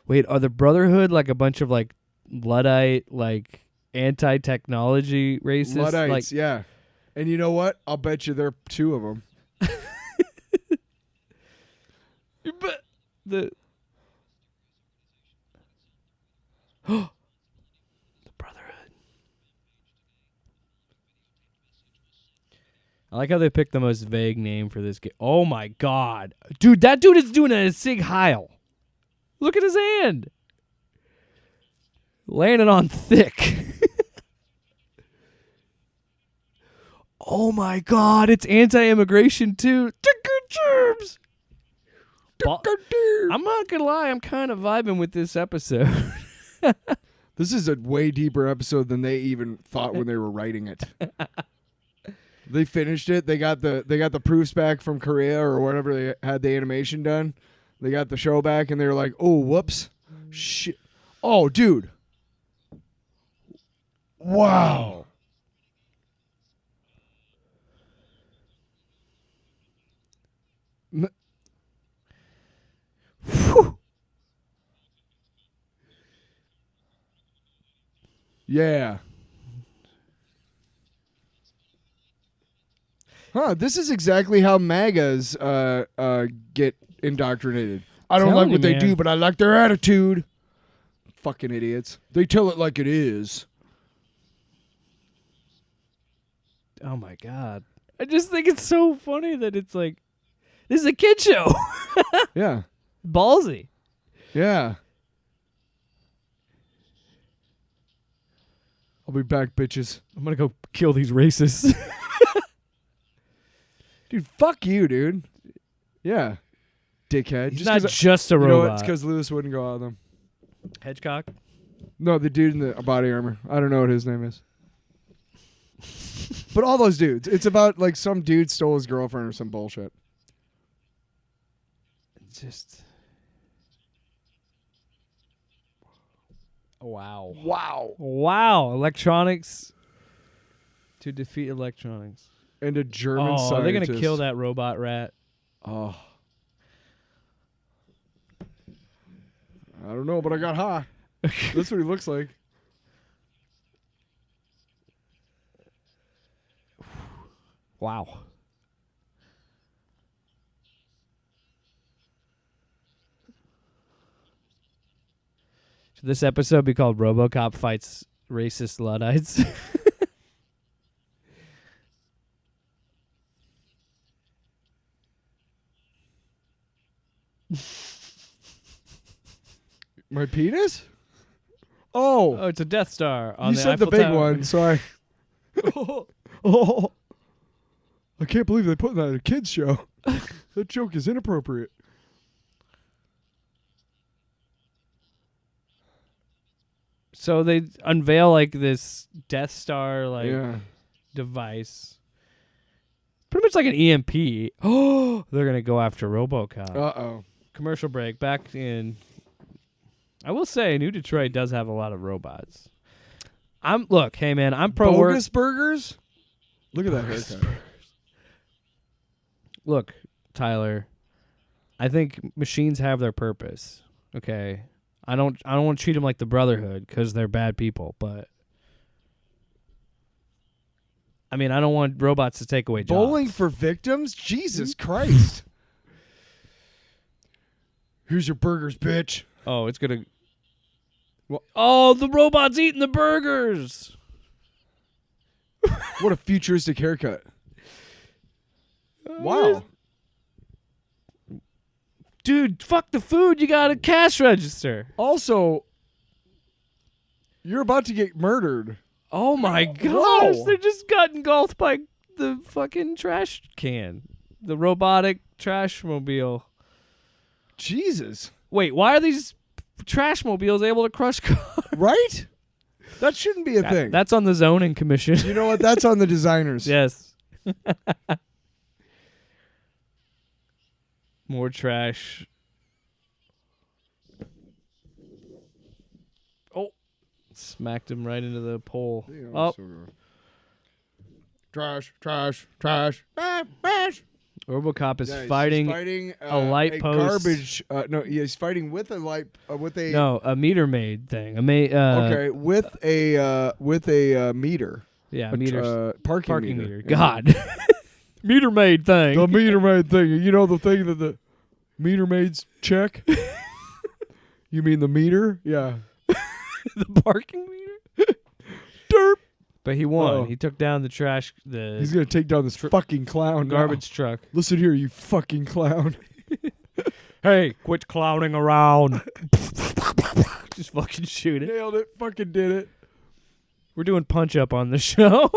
Wait, are the Brotherhood like a bunch of like Luddite, like anti-technology racists? Luddites, like, yeah. And you know what? I'll bet you there are two of them. but the the Brotherhood. I like how they picked the most vague name for this game. Oh my god, dude! That dude is doing a Sig Heil. Look at his hand. Laying it on thick. Oh my god, it's anti-immigration too. Germs. I'm not gonna lie, I'm kind of vibing with this episode. This is a way deeper episode than they even thought when they were writing it. They finished it. They got the proofs back from Korea or whatever they had the animation done. They got the show back and they were like, "Oh, whoops, shit! Oh, dude, wow." Whew. Yeah. Huh, this is exactly how MAGAs get indoctrinated. I don't Telling like you, what they man. do, but I like their attitude. Fucking idiots. They tell it like it is. Oh my god! I just think it's so funny that it's like this is a kid show. Yeah. Ballsy. Yeah. I'll be back, bitches. I'm gonna go kill these racists. Dude, fuck you, dude. Yeah. Dickhead. He's Just not 'cause just a you know what? robot. It's because Lewis wouldn't go out with them. Hedgecock. No, the dude in the body armor. I don't know what his name is. But all those dudes. It's about like some dude stole his girlfriend or some bullshit. Just. Wow. Wow. Wow. Electronics to defeat electronics. And a German Oh, scientist. they're gonna kill that robot rat. Oh. I don't know, but I got high. That's what he looks like. Wow. Should this episode be called RoboCop Fights Racist Luddites? My penis? Oh. Oh, it's a Death Star on You said the Eiffel big Tower. one. Sorry. Oh. I can't believe they put that in a kid's show. That joke is inappropriate. So they unveil like this Death Star like Yeah. device. Pretty much like an EMP. Oh, they're gonna go after RoboCop. Uh-oh. Commercial break. Back in. I will say, New Detroit does have a lot of robots. Look, hey man, I'm pro work. Bogus burgers? Look at that haircut. Look, Tyler, I think machines have their purpose. Okay, I don't want to treat them like the Brotherhood because they're bad people, but I mean, I don't want robots to take away jobs. Bowling for victims? Jesus Christ. Here's your burgers, bitch. Oh, it's gonna. What? Oh, the robot's eating the burgers. What a futuristic haircut. Wow. Dude, fuck the food. You got a cash register. Also, you're about to get murdered. Oh my gosh. Wow. They just got engulfed by the fucking trash can. The robotic trash mobile. Jesus. Wait, why are these trash mobiles able to crush cars? Right? That shouldn't be a thing. That's on the zoning commission. You know what? That's on the designers. Yes. More trash. Oh. Smacked him right into the pole. Oh. Trash, trash, trash, trash. RoboCop is Yeah, he's fighting a light post. Garbage. No, he's fighting with a light. With a a meter maid thing. okay, with a meter. Yeah, A meters. parking meter. Yeah. God. Meter maid thing. The meter maid thing. You know the thing that the meter maids check? You mean the meter? Yeah. The parking meter? Derp. But he won. Oh. He took down the trash, the He's going to take down this fucking clown now. garbage truck. Listen here, you fucking clown. Hey, quit clowning around. Just fucking shoot it. Nailed it. Fucking did it. We're doing punch up on the show.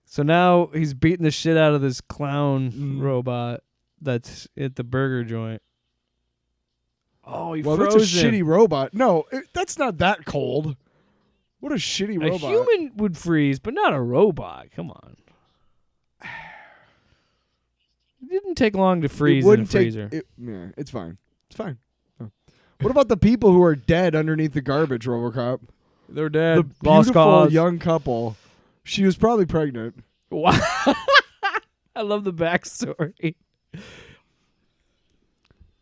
So now he's beating the shit out of this clown robot that's at the burger joint. Oh, he Well, froze that's a him. shitty robot. No, that's not that cold. What a shitty A robot. human would freeze, but not a robot. Come on. It didn't take long to freeze in a freezer. Yeah, it's fine. It's fine. Oh. What about the people who are dead underneath the garbage, RoboCop? They're dead. The beautiful young couple. She was probably pregnant. Wow. I love the backstory.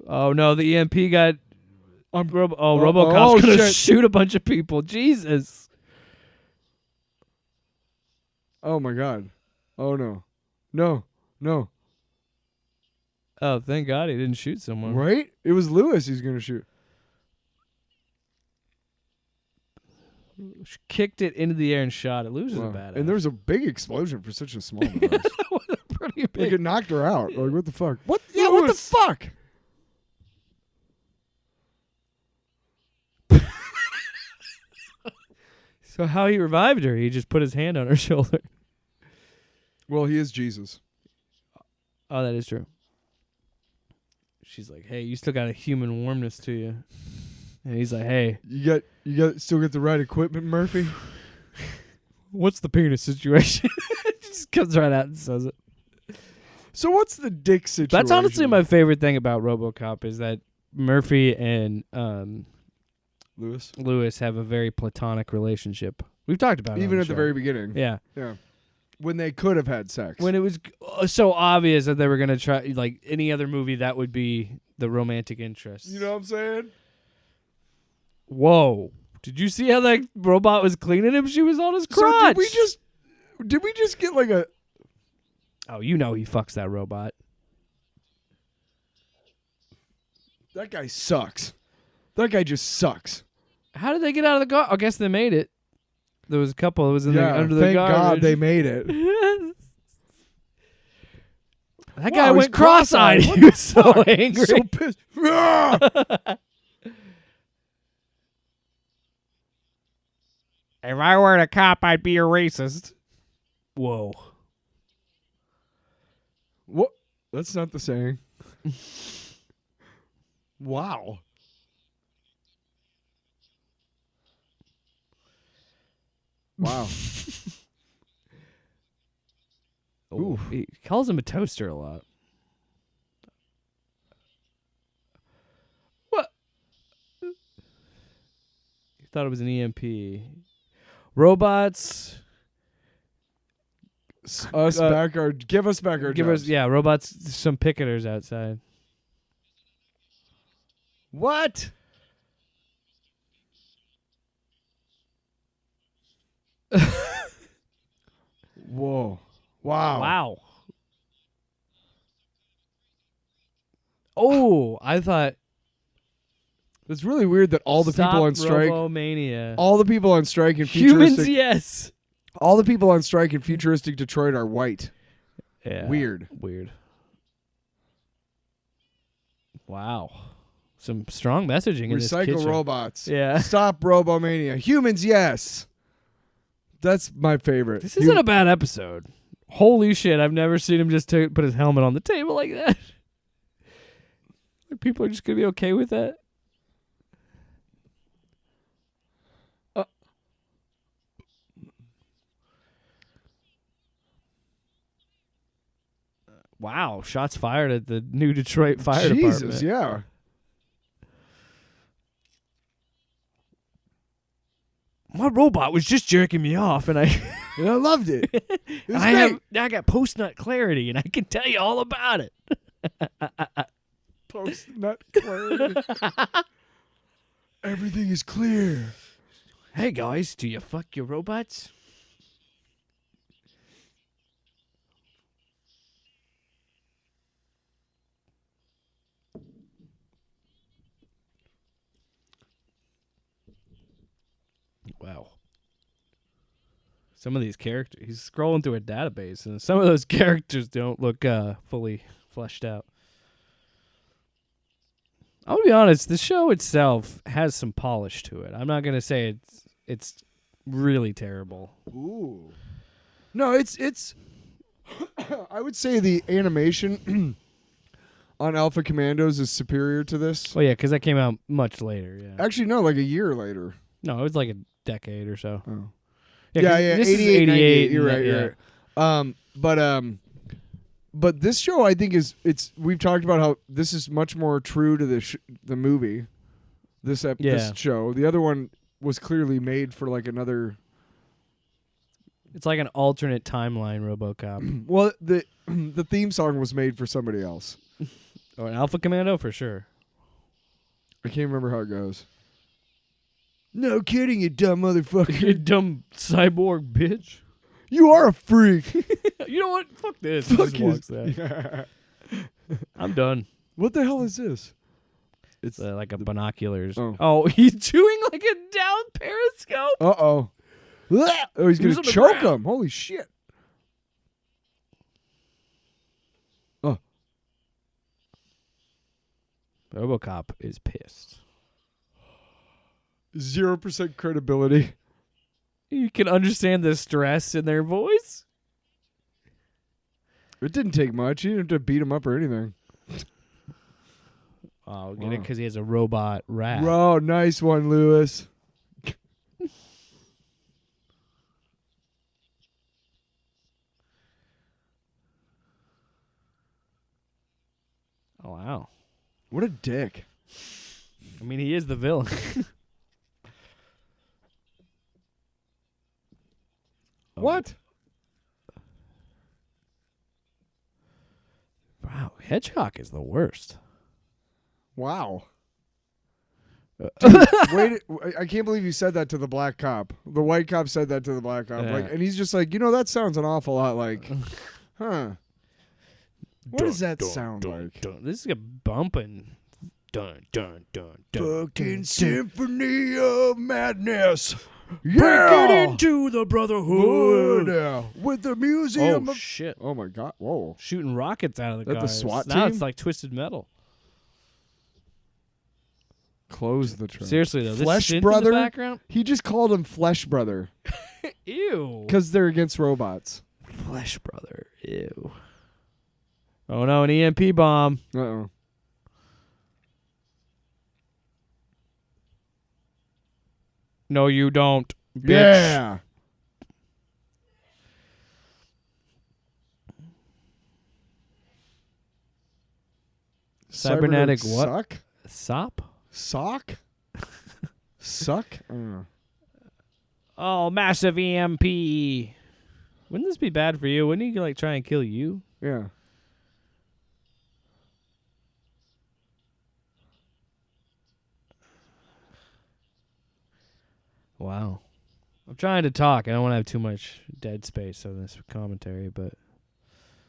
Oh no, the EMP got. RoboCop's gonna shoot a bunch of people. Jesus. Oh my God. Oh no. No. No. Oh, thank God he didn't shoot someone. Right? It was Lewis he's gonna shoot. She kicked it into the air and shot it. Luz is a badass. And there was a big explosion for such a small device. pretty Like big. it knocked her out. Like what the fuck? What? Yeah, what the fuck? So how he revived her? He just put his hand on her shoulder. Well, he is Jesus. Oh, that is true. She's like, "Hey, you still got a human warmness to you," and he's like, "Hey, Still got the right equipment, Murphy." what's the penis situation?" Just comes right out and says it. So what's the dick situation? That's honestly my favorite thing about RoboCop is that Murphy and Lewis have a very platonic relationship. We've talked about it even on at the show. very beginning. Yeah. When they could have had sex. When it was so obvious that they were gonna try, like any other movie, that would be the romantic interest. You know what I'm saying? Whoa! Did you see how that robot was cleaning him? She was on his crotch. So did we just get like a? Oh, you know he fucks that robot. That guy sucks. That guy just sucks. How did they get out of the car? I guess they made it. There was a couple. It was in under the thank garbage. God they made it. That guy Wow, went he's cross-eyed. cross-eyed. What He was so angry. So pissed. Ah! If I were a cop, I'd be a racist. Whoa. What? That's not the saying. Wow. Wow. Ooh. He calls him a toaster a lot. What? You thought it was an EMP. Robots. Give us back our jobs. Robots, some picketers outside. What? Whoa. Wow. Wow. Oh, I thought It's really weird that all the people on strike Robomania. all the people on strike in Humans, futuristic yes. all the people on strike in futuristic Detroit are white. Yeah. Weird. Wow. Some strong messaging in this Recycle kitchen. robots. Yeah. Stop Robomania. Humans, yes. That's my favorite. This isn't a bad episode. Holy shit, I've never seen him just put his helmet on the table like that. People are just going to be okay with that? Wow, shots fired at the new Detroit Fire Department. Jesus, yeah. My robot was just jerking me off, and I And I loved it. It was I great. got post-nut clarity, and I can tell you all about it. Post-nut clarity. Everything is clear. Hey guys, do you fuck your robots? Wow. Some of these characters, he's scrolling through a database, and some of those characters don't look fully fleshed out. I'm gonna be honest, the show itself has some polish to it. I'm not gonna say it's really terrible. Ooh. No, it's I would say the animation on Alpha Commandos is superior to this. Oh yeah, because that came out much later. Yeah. Actually, no, like a year later. No, it was like a decade or so. Oh. Yeah, Yeah, 'cause yeah, this is 88, 88. You're and right, that- you're right. But this show, I think, we've talked about how this is much more true to the movie. This show. The other one was clearly made for like another. It's like an alternate timeline RoboCop. Well, the theme song was made for somebody else. Or an Alpha Commando for sure. I can't remember how it goes. No kidding, you dumb motherfucker. You dumb cyborg bitch. You are a freak. You know what? Fuck this. Fuck Just walks out. Yeah. I'm done. What the hell is this? It's like a binoculars. Oh. Oh, he's doing like a down periscope. Uh-oh. Oh, he's going Who's to on the choke ground? him. Holy shit. Oh. RoboCop is pissed. 0% credibility. You can understand the stress in their voice. It didn't take much. He didn't have to beat him up or anything. Oh, get it? Because he has a robot rat. Bro, nice one, Lewis. Oh, wow. What a dick. I mean, he is the villain. What? Wow, Hedgehog is the worst. Wow. Dude, wait! I can't believe you said that to the black cop. The white cop said that to the black cop, Yeah. like, and he's just like, that sounds an awful lot like, huh? What does that sound like? This is a bumping. Dun, dun, dun, dun. Fucking symphony of madness. Break Yeah, it into the Brotherhood. With the museum. Oh, of shit. Oh my god! Whoa! Shooting rockets out of the That the guys. SWAT Now team? it's like Twisted Metal. Close the trap. Seriously, though. Flesh this synth Brother? in the background? He just called him Flesh Brother Ew. because they're against robots. Flesh Brother. Ew. Oh, no, an EMP bomb. Uh-oh. No, you don't, bitch. Yeah. Cybernetic Cybernetic what? Suck? Sop? Sock? Suck? I don't know. Oh, massive EMP. Wouldn't this be bad for you? Wouldn't he like try and kill you? Yeah. Wow. I'm trying to talk. I don't want to have too much dead space on this commentary, but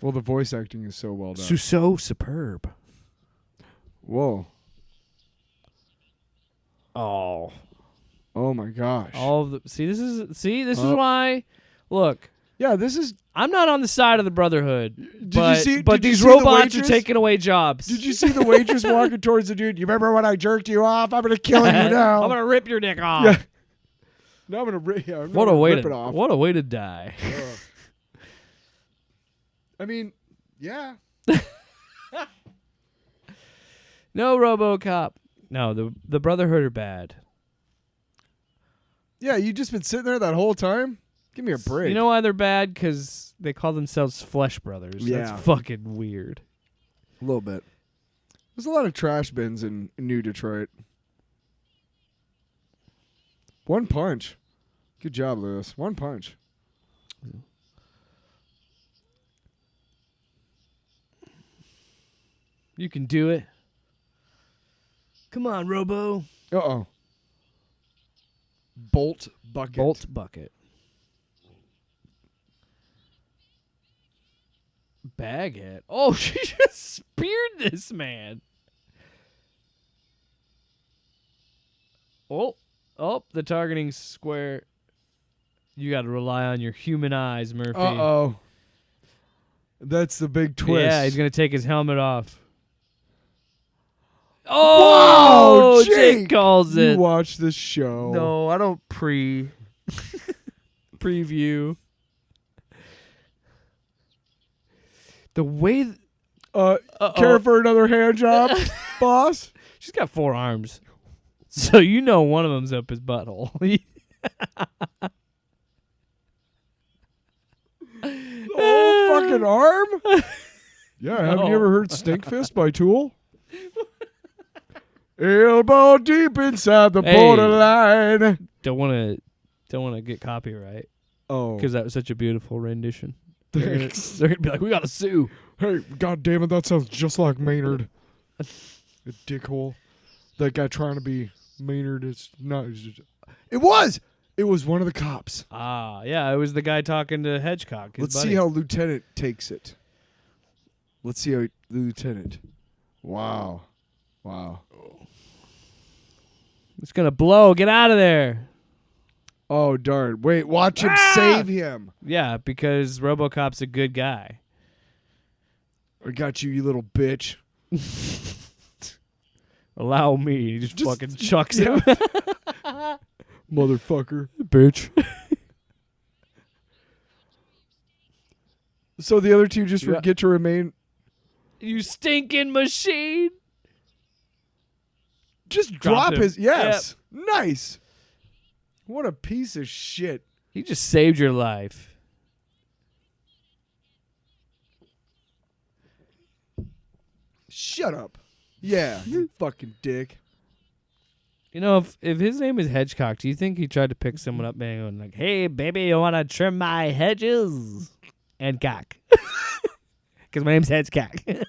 Well, the voice acting is so well done. so superb. Whoa. Oh. Oh my gosh. All of the this is why look, Yeah, this is. I'm not on the side of the Brotherhood. Did but, you see? But did you these see the robots are waitress? taking away jobs. Did you see the waitress walking towards the dude? You remember when I jerked you off? I'm gonna kill you now. I'm gonna rip your dick off. Yeah. No, I'm gonna rip. Yeah, I'm What a gonna way rip to it off. what a way to die. I mean, yeah. No, RoboCop. No, the Brotherhood are bad. Yeah, you just been sitting there that whole time. Give me a break. You know why they're bad? Because they call themselves Flesh Brothers. Yeah. That's fucking weird. a little bit. There's a lot of trash bins in New Detroit. One punch. Good job, Lewis. One punch. You can do it. Come on, Robo. Uh-oh. Bolt bucket. Bolt bucket. Baghead. Oh, she just speared this man. Oh, the targeting square. You got to rely on your human eyes, Murphy. Uh-oh. That's the big twist. Yeah, he's going to take his helmet off. Oh, Wow, Jake Jake, calls it. You watch this show. No, I don't preview. The way Care for another hand job, boss? she's got 4 arms. So you know one of them's up his butthole. The whole fucking arm? Yeah, haven't you ever heard Stink Fist by Tool? Elbow deep inside the Hey. borderline. Don't want to get copyright Oh, because that was such a beautiful rendition. thanks. They're gonna be like, we gotta sue. Hey, god damn it, that sounds just like Maynard. A dickhole. That guy trying to be Maynard is not. It was one of the cops. Ah, yeah, it was the guy talking to Hedgehog. Let's see how Lieutenant takes it. Let's see how Lieutenant. Wow. Wow. It's gonna blow. Get out of there. Oh, darn. Wait, watch him save him. Yeah, because RoboCop's a good guy. I got you, you little bitch. Allow me. He just fucking chucks him. Motherfucker. Bitch. So the other two just get to remain. You stinking machine. Just Dropped drop him. his. Yes. Nice. What a piece of shit. He just saved your life. Shut up. Yeah, you fucking dick. You know, if his name is Hedgecock, do you think he tried to pick someone up and going like, "Hey, baby, you want to trim my hedges?" And cock. Because my name's Hedgecock.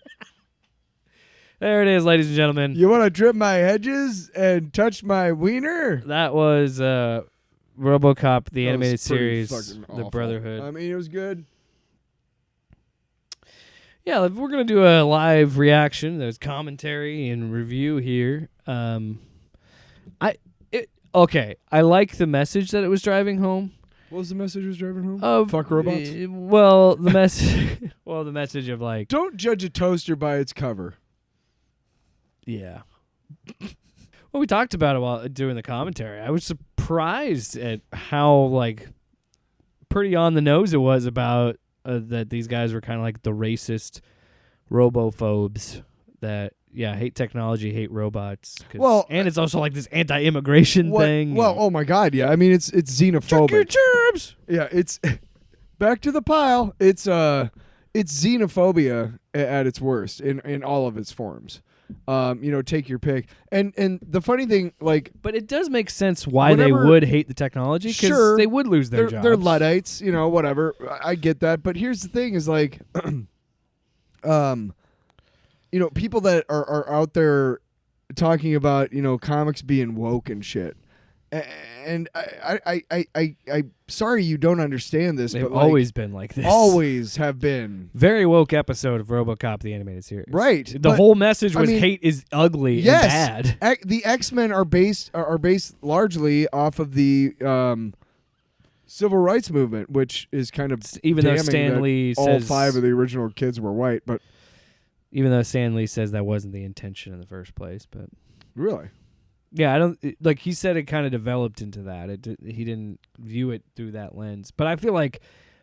There it is, ladies and gentlemen. You want to trim my hedges and touch my wiener? That was RoboCop, the That animated was pretty series, fucking The awful. Brotherhood. I mean, it was good. Yeah, we're going to do a live reaction. There's commentary and review here. Okay, I like the message that it was driving home. What was the message was driving home? Fuck robots. Well, the message. Well, the message of like. Don't judge a toaster by its cover. Yeah. Well, we talked about it while doing the commentary. I was surprised at how like pretty on the nose it was about that these guys were kind of like the racist robophobes that hate technology, hate robots. Well, and it's also like this anti-immigration thing. Well, oh my God, yeah. I mean, it's xenophobic. Check your germs. Yeah, it's back to the pile. It's xenophobia at its worst in all of its forms. Take your pick. And the funny thing, like, but it does make sense why they would hate the technology, because they would lose their jobs. They're Luddites, whatever. I get that, but here's the thing: is like, people that are out there talking about comics being woke and shit. And I sorry you don't understand this. They've but always been like this. Always have been. Very woke episode of RoboCop the animated series. Right. The whole message was I mean, hate is ugly and yes, bad. The X-Men are based largely off of the civil rights movement, which is kind of even though damning Stan that Lee all says 5 of the original kids were white, but even though Stan Lee says that wasn't the intention in the first place, but really. Yeah, I don't like. He said it kind of developed into that. He didn't view it through that lens, but I feel like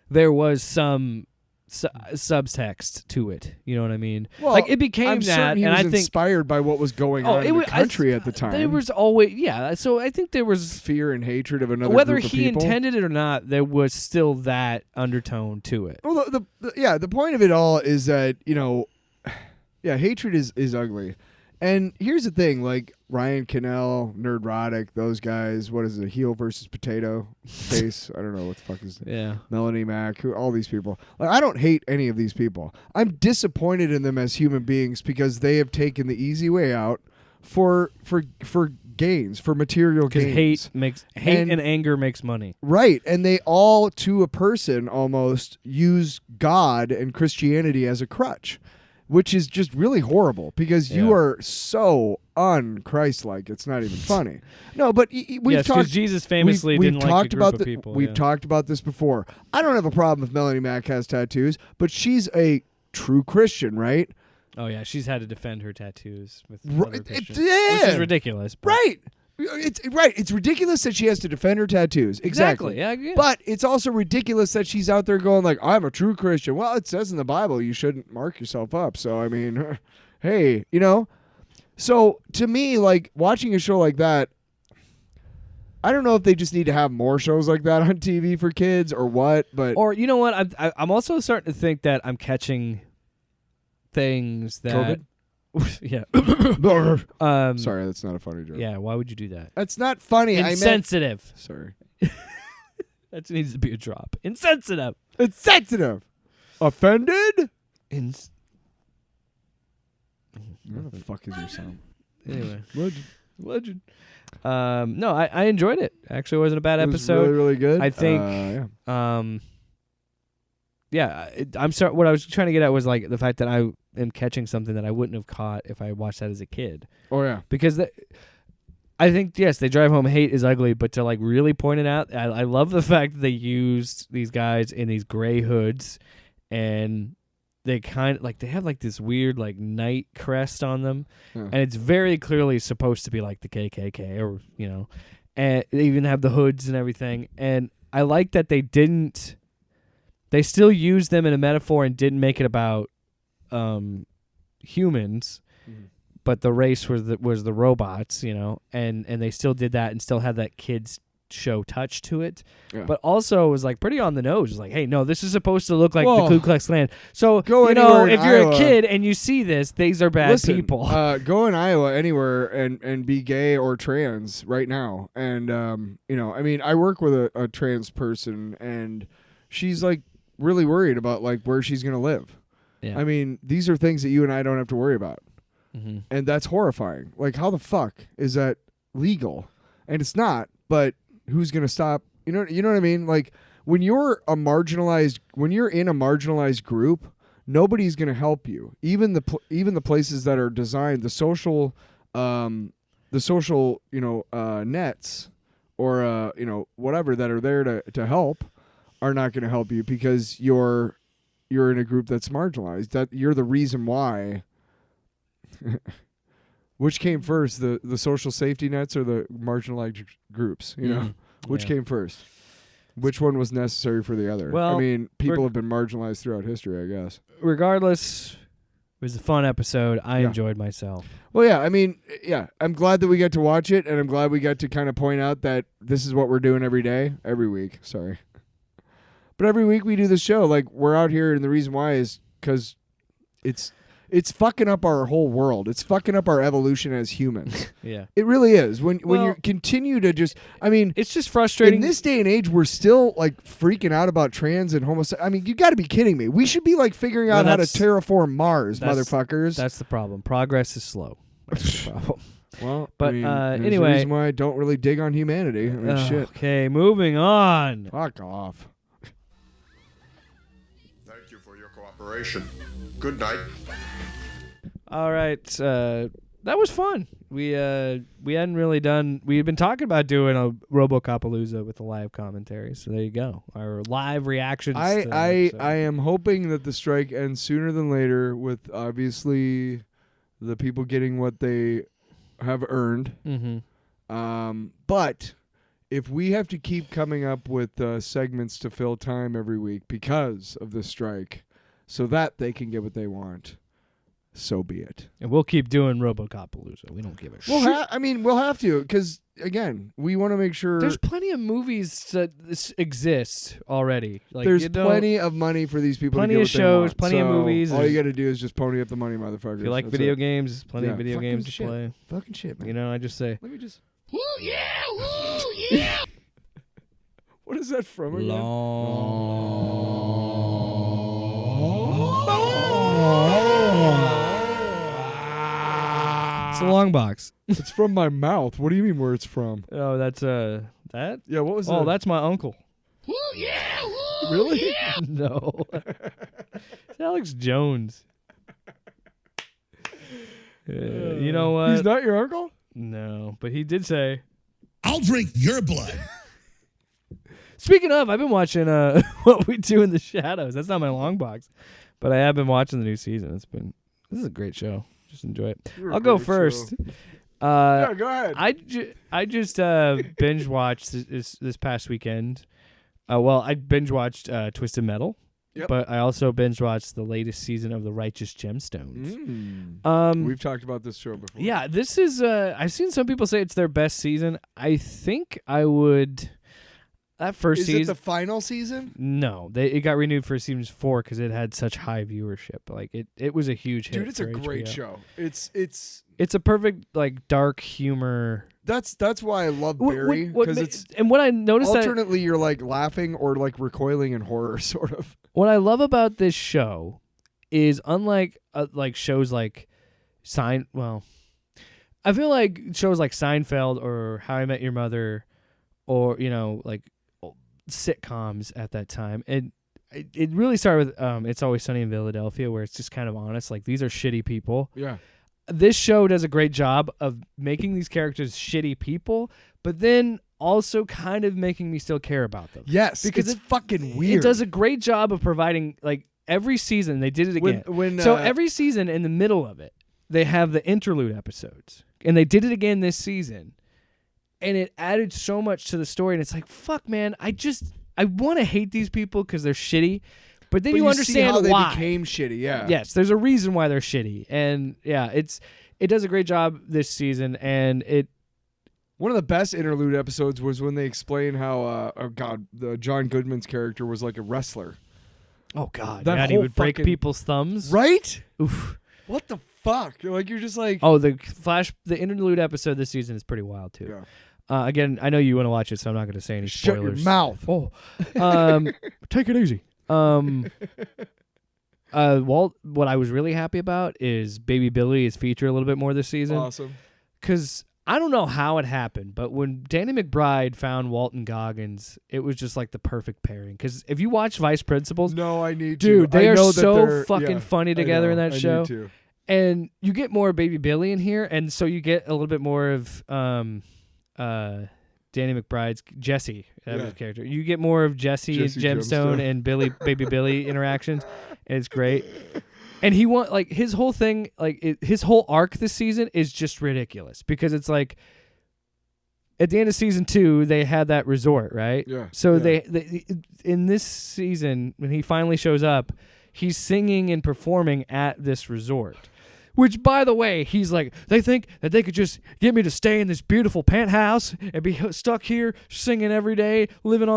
there was some subtext to it. You know what I mean? Well, like it became I'm that, certain he and was I think inspired by what was going on in the country at the time. There was always So I think there was fear and hatred of another whether group of he people. intended it or not. There was still that undertone to it. Well, the point of it all is that hatred is ugly. And here's the thing, like Ryan Cannell, Nerdrotic, those guys, what is it, heel versus potato face? I don't know what the fuck is Melanie Mack, all these people. Like, I don't hate any of these people. I'm disappointed in them as human beings because they have taken the easy way out for gains, for material gains. Hate and anger makes money. Right. And they all, to a person almost, use God and Christianity as a crutch. Which is just really horrible because you are so un-Christ-like. It's not even funny. No, but we've talked. Jesus famously didn't like a group of people. We've talked about this before. I don't have a problem if Melanie Mack has tattoos, but she's a true Christian, right? Oh yeah, she's had to defend her tattoos with other Christians, which is ridiculous. Right. It's ridiculous that she has to defend her tattoos. Exactly. Yeah. But it's also ridiculous that she's out there going like, I'm a true Christian. Well, it says in the Bible you shouldn't mark yourself up. So, I mean, hey, So, to me, like, watching a show like that, I don't know if they just need to have more shows like that on TV for kids or what, but... Or, you know what? I'm also starting to think that I'm catching things that... COVID? Yeah. Sorry, that's not a funny joke. Yeah, why would you do that? That's not funny. Insensitive. Sorry. That needs to be a drop. Insensitive. Insensitive. Offended? Where the fuck is your sound? Anyway. Legend. No, I enjoyed it. Actually, it wasn't a bad episode. Really, really good. I think I'm sorry. What I was trying to get at was like the fact that I am catching something that I wouldn't have caught if I watched that as a kid. Oh yeah. Because I think yes, they drive home hate is ugly, but to like really point it out, I love the fact that they used these guys in these gray hoods, and they kind of like they have like this weird like night crest on them, and it's very clearly supposed to be like the KKK or and they even have the hoods and everything. And I like that they didn't. They still used them in a metaphor and didn't make it about humans. Mm-hmm. But the race was the robots, and they still did that and still had that kids show touch to it. Yeah. But also it was like pretty on the nose. It was like, hey, no, this is supposed to look like the Ku Klux Klan. So if you're Iowa, a kid and you see this, these are bad people. Go in Iowa anywhere and be gay or trans right now. And I mean, I work with a trans person, and she's like really worried about like where she's gonna live. Yeah. I mean, these are things that you and I don't have to worry about. Mm-hmm. And that's horrifying. Like, how the fuck is that legal? And it's not, but who's going to stop? You know what I mean? Like, when you're in a marginalized group, nobody's going to help you. Even the places that are designed, the social nets or whatever that are there to help are not going to help you because you're in a group that's marginalized. That you're the reason why. Which came first, the social safety nets or the marginalized groups? Which came first? Which one was necessary for the other? Well, I mean, people have been marginalized throughout history, I guess. Regardless, it was a fun episode. I enjoyed myself. Well, yeah, I mean, I'm glad that we got to watch it, and I'm glad we got to kind of point out that this is what we're doing every week. Sorry. But every week we do this show. Like, we're out here, and the reason why is because it's fucking up our whole world. It's fucking up our evolution as humans. Yeah. It really is. When you continue to just, I mean, it's just frustrating. In this day and age, we're still like freaking out about trans and homosexual. I mean, you got to be kidding me. We should be like figuring out how to terraform Mars, motherfuckers. That's the problem. Progress is slow. That's the problem. Well, but anyway, the reason why I don't really dig on humanity. I mean, shit. Okay, moving on. Fuck off. Thank you for your cooperation. Good night. All right, that was fun. We hadn't really done. We had been talking about doing a RoboCopalooza with a live commentary. So there you go, our live reactions. I am hoping that the strike ends sooner than later, with obviously the people getting what they have earned. Mm-hmm. But if we have to keep coming up with segments to fill time every week because of the strike, so that they can get what they want, so be it. And we'll keep doing RoboCopalooza. We don't give a shit. We'll have to, because again, we want to make sure there's plenty of movies that exist already. Like, there's plenty of money for these people. Plenty to get of shows, plenty of movies. All you got to do is just pony up the money, motherfuckers. If you like video games, there's plenty of video games to play. Fucking shit, man. I just say, let me just. Woo yeah, woo yeah. What is that from again? It's a long box. It's from my mouth. What do you mean where it's from? Oh, that's that? Yeah, what was that? Oh, that's my uncle. Woo yeah, woo really? Yeah. No. It's Alex Jones. You know what? He's not your uncle? No, but he did say, I'll drink your blood. Speaking of, I've been watching What We Do in the Shadows. That's not my long box, but I have been watching the new season. This is a great show. Just enjoy it. I'll go first. Yeah, go ahead. I just binge watched this past weekend. I binge watched Twisted Metal. Yep. But I also binge watched the latest season of The Righteous Gemstones. We've talked about this show before. Yeah, this is. I've seen some people say it's their best season. I think I would. That first season. Is it the final season? No, it got renewed for season 4 because it had such high viewership. Like it was a huge hit. Dude, it's a great show. It's a perfect like dark humor. That's why I love Barry, because it's and what I noticed alternately you're like laughing or like recoiling in horror, sort of. What I love about this show is unlike like shows like I feel like shows like Seinfeld or How I Met Your Mother, or like sitcoms at that time, and it really started with It's Always Sunny in Philadelphia, where it's just kind of honest. Like, these are shitty people. Yeah. This show does a great job of making these characters shitty people, but then also kind of making me still care about them. Yes, because it's fucking weird. It does a great job of providing, like, every season they did it again. When So every season, in the middle of it, they have the interlude episodes, and they did it again this season, and it added so much to the story. And it's like, fuck, man, I want to hate these people because they're shitty, but then you understand see how why they became shitty. Yeah. Yes, there's a reason why they're shitty, and yeah, it does a great job this season, and it. One of the best interlude episodes was when they explain how, John Goodman's character was like a wrestler. Oh God, That yeah, and he whole would break fucking- people's thumbs. Right? Oof. What the fuck? Like, you're just like... Oh, the interlude episode this season is pretty wild too. Yeah. Again, I know you want to watch it, so I'm not going to say any Shut spoilers. your mouth. Oh, take it easy. Walt, what I was really happy about is Baby Billy is featured a little bit more this season. Awesome. Because I don't know how it happened, but when Danny McBride found Walton Goggins, it was just like the perfect pairing. Because if you watch Vice Principals, No, I need to. dude, they I are know that so they're- fucking yeah, funny I together know. in that I show. need to. And you get more Baby Billy in here, and so you get a little bit more of Danny McBride's Jesse, that was his character. You get more of Jesse Jesse Gemstone Gemstone. and Baby Billy interactions, and it's great. And he his whole thing, his whole arc this season is just ridiculous because it's like at the end of season 2 they had that resort, right? Yeah. So yeah. they in this season when he finally shows up, he's singing and performing at this resort. Which, by the way, he's like, they think that they could just get me to stay in this beautiful penthouse and be stuck here singing every day, living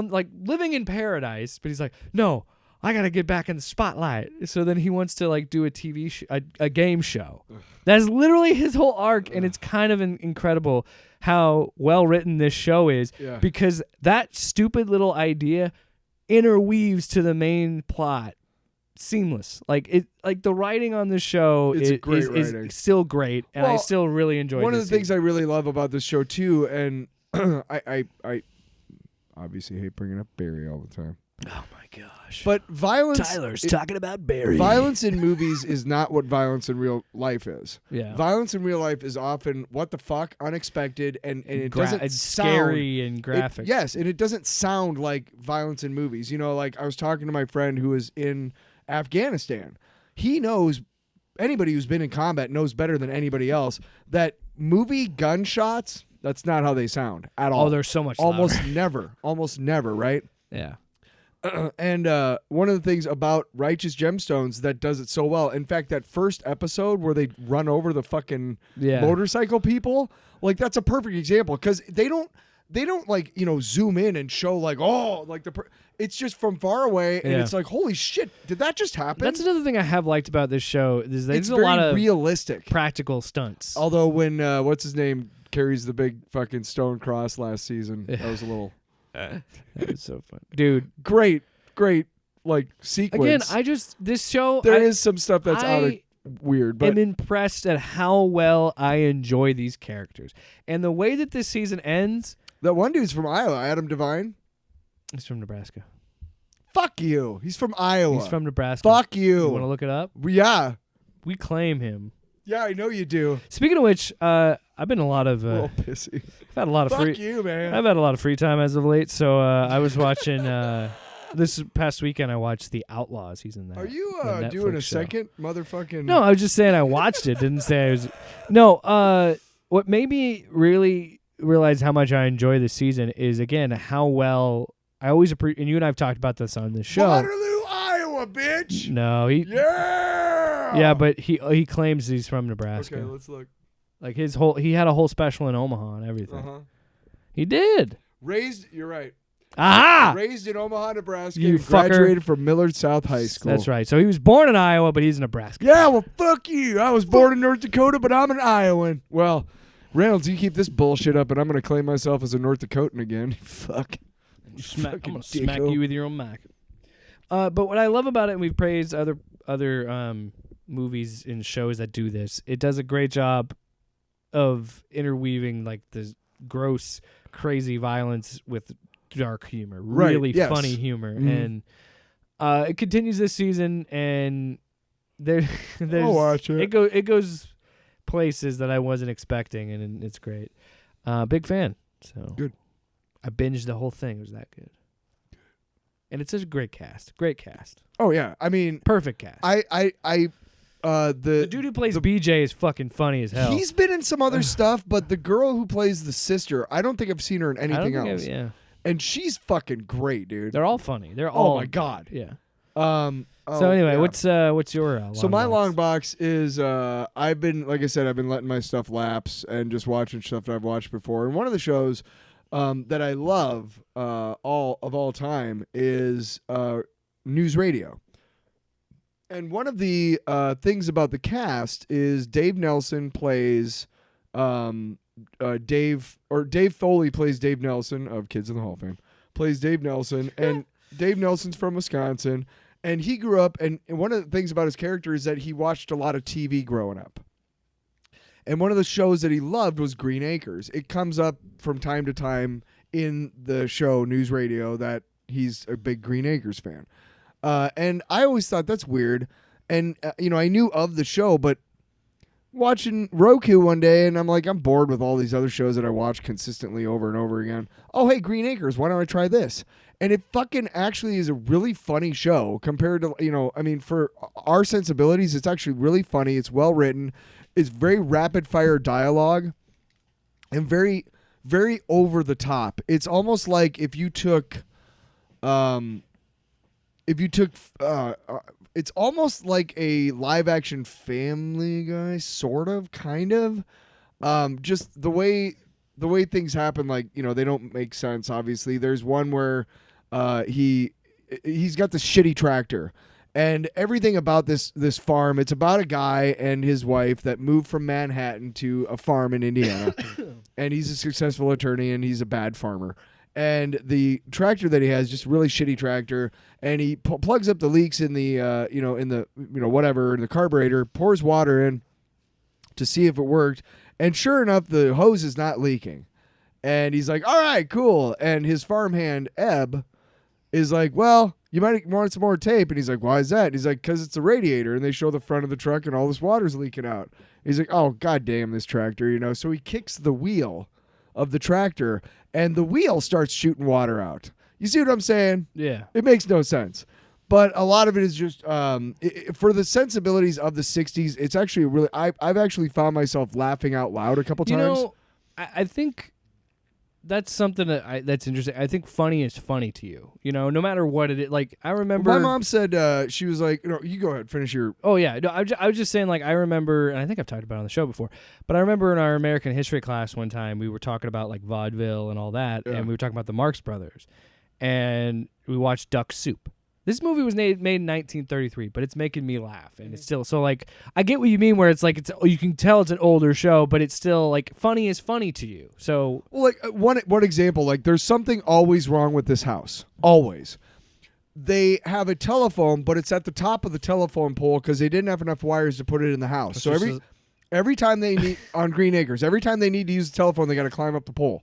in paradise. But he's like, no, I got to get back in the spotlight. So then he wants to do a TV a game show. That's literally his whole arc, and it's kind of incredible how well written this show is because that stupid little idea interweaves to the main plot. Seamless, the writing on this show It's great is writing. still great, and I Well, still really enjoy. One of the this things season. I really love about this show too, and I obviously hate bringing up Barry all the time, Oh my gosh! but violence. talking about Barry. Violence in movies is not what violence in real life is. Yeah. Violence in real life is often what the fuck, unexpected, and it doesn't it's sound scary and graphic. Yes, and it doesn't sound like violence in movies. You know, like I was talking to my friend who was in Afghanistan. He knows, anybody who's been in combat knows better than anybody else that movie gunshots, that's not how they sound at all. Oh, they're so much almost louder. never, right? Yeah. And one of the things about Righteous Gemstones that does it so well, in fact, that first episode where they run over the fucking motorcycle people, that's a perfect example because they don't zoom in and show it's just from far away and it's like, holy shit, did that just happen? That's another thing I have liked about this show is there's it's a very lot of realistic practical stunts. Although when what's his name carries the big fucking stone cross last season, that was a little That was so fun, dude. great sequence. Again, this show there is some stuff that's out of weird, but I'm impressed at how well I enjoy these characters and the way that this season ends. that one dude's from Iowa, Adam Devine. He's from Nebraska. Fuck you. He's from Iowa. He's from Nebraska. Fuck You want to you. look it up? Yeah. We claim him. Yeah, I know you do. Speaking of which, I've been a lot of A little pissy. I've had a lot of Fuck free. you, man. I've had a lot of free time as of late, so I was watching. This past weekend, I watched The Outlaws. He's in that. Are you the doing a Netflix show. second motherfucking? No, I was just saying I watched it. Didn't say I was. No. What made me really realize how much I enjoy this season is again how well I always appreciate. And you and I have talked about this on this show. Waterloo, Iowa, bitch. No, he. Yeah. Yeah, but he claims he's from Nebraska. Okay, let's look. Like he had a whole special in Omaha and everything. Uh huh. He did. Raised. You're right. Aha! Raised in Omaha, Nebraska. You and fucker. graduated from Millard South High School. That's right. So he was born in Iowa, but he's in Nebraska. Yeah, well, fuck you. I was born in North Dakota, but I'm an Iowan. Well, Reynolds, you keep this bullshit up, and I'm going to claim myself as a North Dakotan again. Fuck. I'm fucking gonna smack dicko. you with your own mic. But what I love about it, and we've praised other movies and shows that do this, it does a great job of interweaving the gross, crazy violence with dark humor, Right, really yes. funny humor, Mhm. It continues this season, and there's I'll watch it. It goes places that I wasn't expecting, and it's great. Big fan. So Good. I binged the whole thing. It was that good. And it's such a great cast. Great cast. Oh yeah, I mean, Perfect cast. The dude who plays BJ is fucking funny as hell. He's been in some other stuff, but the girl who plays the sister, I don't think I've seen her in I don't anything think else. yeah. And she's fucking great, dude. They're all funny. They're all. Oh my god. Yeah. So anyway, yeah. what's your long So my box? long box is I've been, like I said, I've been letting my stuff lapse and just watching stuff that I've watched before. And one of the shows that I love all time is News Radio. And one of the things about the cast is Dave Nelson plays Dave Foley plays Dave Nelson of Kids in the Hall of Fame, plays Dave Nelson, and Dave Nelson's from Wisconsin, and he grew up, and one of the things about his character is that he watched a lot of TV growing up. And one of the shows that he loved was Green Acres. It comes up from time to time in the show News Radio that he's a big Green Acres fan. And I always thought that's weird. And, I knew of the show, but watching Roku one day, and I'm like, I'm bored with all these other shows that I watch consistently over and over again. Oh, hey, Green Acres, why don't I try this? And it fucking actually is a really funny show compared to, for our sensibilities, it's actually really funny. It's well written. It's very rapid fire dialogue and very, very over the top. It's almost like if you took, it's almost like a live action Family Guy, sort of, kind of. Just the way things happen, like, they don't make sense. Obviously, there's one where he's got this shitty tractor, and everything about this farm. It's about a guy and his wife that moved from Manhattan to a farm in Indiana, and he's a successful attorney and he's a bad farmer. And the tractor that he has, just really shitty tractor, and he plugs up the leaks in the in the carburetor, pours water in to see if it worked, and sure enough, the hose is not leaking. And he's like, all right, cool. And his farmhand, Ebb, is like, well, you might want some more tape. And he's like, why is that? And he's like, because it's a radiator. And they show the front of the truck and all this water's leaking out. He's like, oh, goddamn, this tractor, So he kicks the wheel of the tractor, and the wheel starts shooting water out. You see what I'm saying? Yeah. It makes no sense. But a lot of it is just for the sensibilities of the 60s, it's actually really... I've actually found myself laughing out loud a couple times. I think that's something that's interesting. I think funny is funny to you, no matter what it is. Like, I remember... My mom said, she was like, you go ahead, finish your... Oh, yeah. No, I was just saying, like, I remember, and I think I've talked about it on the show before, but I remember in our American history class one time, we were talking about, like, vaudeville and all that, and we were talking about the Marx Brothers, and we watched Duck Soup. This movie was made in 1933, but it's making me laugh, and it's still so, like, I get what you mean, where it's like you can tell it's an older show, but it's still like funny is funny to you. So, well, like one example, like there's something always wrong with this house. Always, they have a telephone, but it's at the top of the telephone pole because they didn't have enough wires to put it in the house. So every time they need on Green Acres, every time they need to use the telephone, they got to climb up the pole.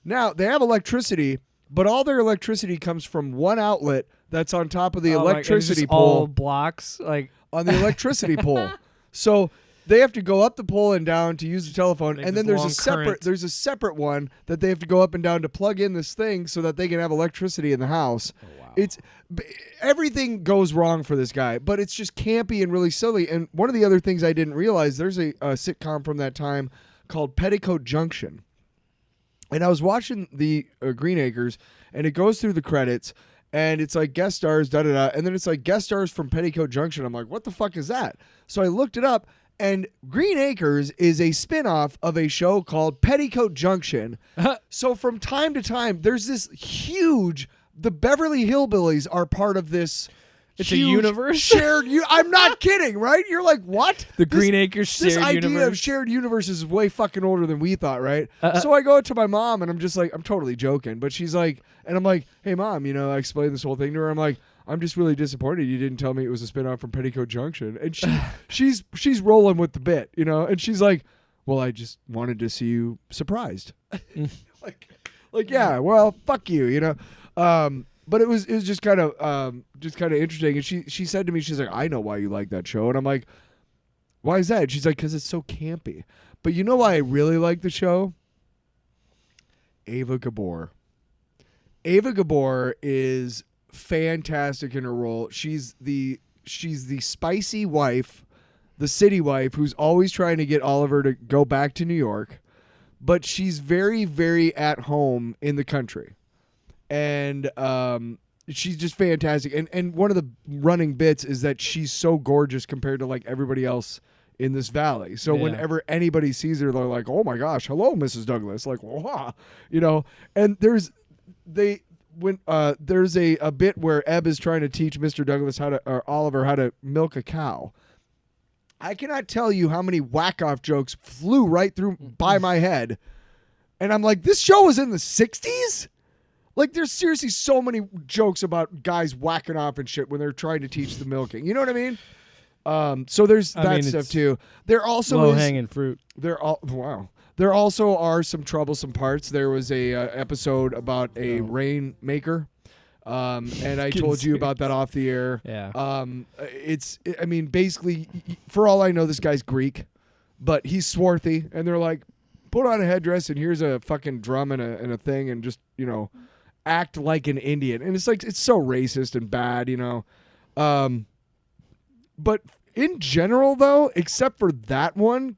Now they have electricity, but all their electricity comes from one outlet that's on top of the electricity pole. All blocks, like on the electricity pole. So they have to go up the pole and down to use the telephone, and then there's a separate one that they have to go up and down to plug in this thing so that they can have electricity in the house. Oh, wow. Everything goes wrong for this guy, but it's just campy and really silly. And one of the other things I didn't realize, there's a sitcom from that time called Petticoat Junction. And I was watching the Green Acres, and it goes through the credits, and it's like guest stars, da-da-da, and then it's like guest stars from Petticoat Junction. I'm like, what the fuck is that? So I looked it up, and Green Acres is a spinoff of a show called Petticoat Junction. So from time to time, there's this huge... The Beverly Hillbillies are part of this... It's a universe? Shared I'm not kidding, right? You're like, what? The Green Acres shared universe? This idea of shared universe is way fucking older than we thought, right? So I go to my mom, and I'm just like, I'm totally joking. But she's like, and I'm like, hey, Mom, I explained this whole thing to her. I'm like, I'm just really disappointed you didn't tell me it was a spinoff from Petticoat Junction. And she's rolling with the bit, and she's like, well, I just wanted to see you surprised. like, yeah, well, fuck you, But it was just kind of interesting. And she said to me, she's like, I know why you like that show. And I'm like, why is that? She's like, because it's so campy. But you know why I really like the show? Ava Gabor. Ava Gabor is fantastic in her role. She's the spicy wife, the city wife, who's always trying to get Oliver to go back to New York. But she's very, very at home in the country. And she's just fantastic. And one of the running bits is that she's so gorgeous compared to like everybody else in this valley. So whenever anybody sees her, they're like, "Oh my gosh, hello, Mrs. Douglas!" Like, wow, you know. And there's a bit where Ebb is trying to teach Mr. Douglas or Oliver how to milk a cow. I cannot tell you how many whack-off jokes flew right through by my head, and I'm like, this show was in the 60s. Like, there's seriously so many jokes about guys whacking off and shit when they're trying to teach the milking. You know what I mean? So there's that stuff too. There also low-hanging fruit. There also are some troublesome parts. There was a episode about a rainmaker, and I told you about that off the air. Yeah. Basically, for all I know, this guy's Greek, but he's swarthy, and they're like, put on a headdress, and here's a fucking drum and a thing, and just, you know, act like an Indian. And it's like, it's so racist and bad, you know. But in general, though, except for that one,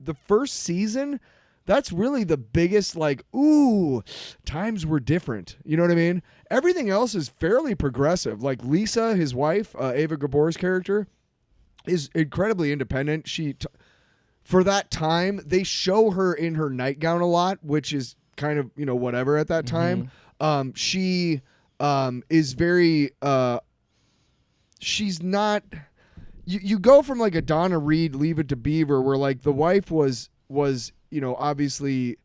the first season, that's really the biggest, like, ooh, times were different. You know what I mean? Everything else is fairly progressive. Like Lisa, his wife, Ava Gabor's character, is incredibly independent. For that time, they show her in her nightgown a lot, which is kind of, you know, whatever at that time. She is very, she's not, you go from like a Donna Reed, Leave It to Beaver, where like the wife was, you know, obviously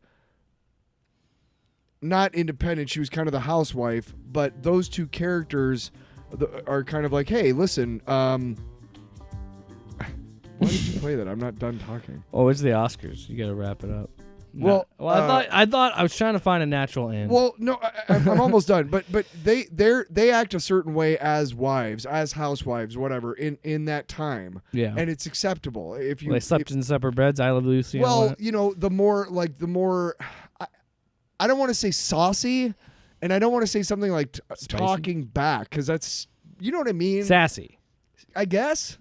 not independent. She was kind of the housewife, but those two characters are kind of like, hey, listen, why did you play that? I'm not done talking. Oh, it's the Oscars. You got to wrap it up. Well, I thought I was trying to find a natural end. Well, no, I'm almost done. But they act a certain way as wives, as housewives, whatever, in that time. Yeah, and it's acceptable. If you they slept in separate beds, I Love Lucy. Well, you know, the more I don't want to say saucy, and I don't want to say something like talking back, because that's, you know what I mean. Sassy, I guess.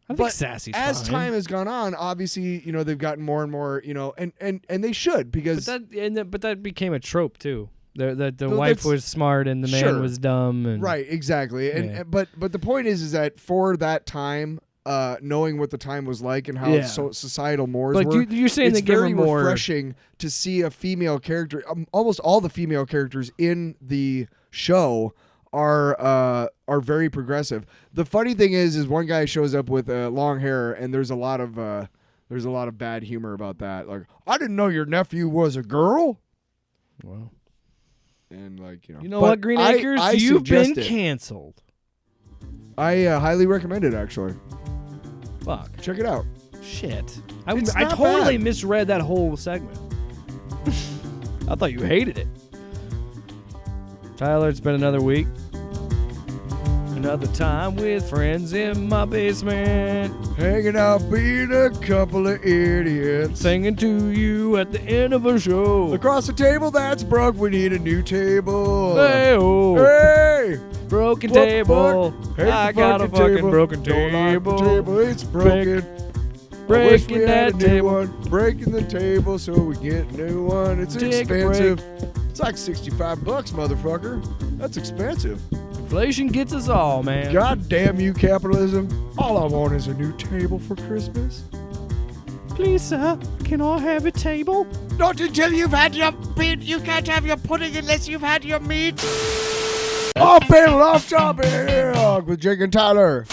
I think sassy's as fine. time has gone on, obviously, you know, they've gotten more and more, you know, and they should, because but that became a trope too. The wife was smart and the man was dumb. And, right, exactly. And but the point is that for that time, knowing what the time was like and how societal mores were, you're saying it's they give very her more refreshing to see a female character. Almost all the female characters in the show are very progressive. The funny thing is one guy shows up with long hair, and there's a lot of bad humor about that. Like, I didn't know your nephew was a girl. Wow. And like, you know. You know what, Green Acres? You've been canceled. I highly recommend it, actually. Fuck. Check it out. Shit. I It's totally not bad. misread that whole segment. I thought you hated it. Tyler, it's been another week. Another time with friends in my basement. Hanging out, being a couple of idiots. Singing to you at the end of a show. Across the table that's broke, we need a new table. Hey-oh. Hey! Broken What the table. fuck? Hate I the got a fucking table. broken Don't like table. the table. It's broken. I wish we Breaking had that a new table. one. Breaking the table so we get a new one. It's Take a expensive. It's like $65, motherfucker. That's expensive. Inflation gets us all, man. God damn you, capitalism. All I want is a new table for Christmas. Please, sir, can I have a table? Not until you've had your meat. You can't have your pudding unless you've had your meat. Off panel, off topic with Jake and Tyler.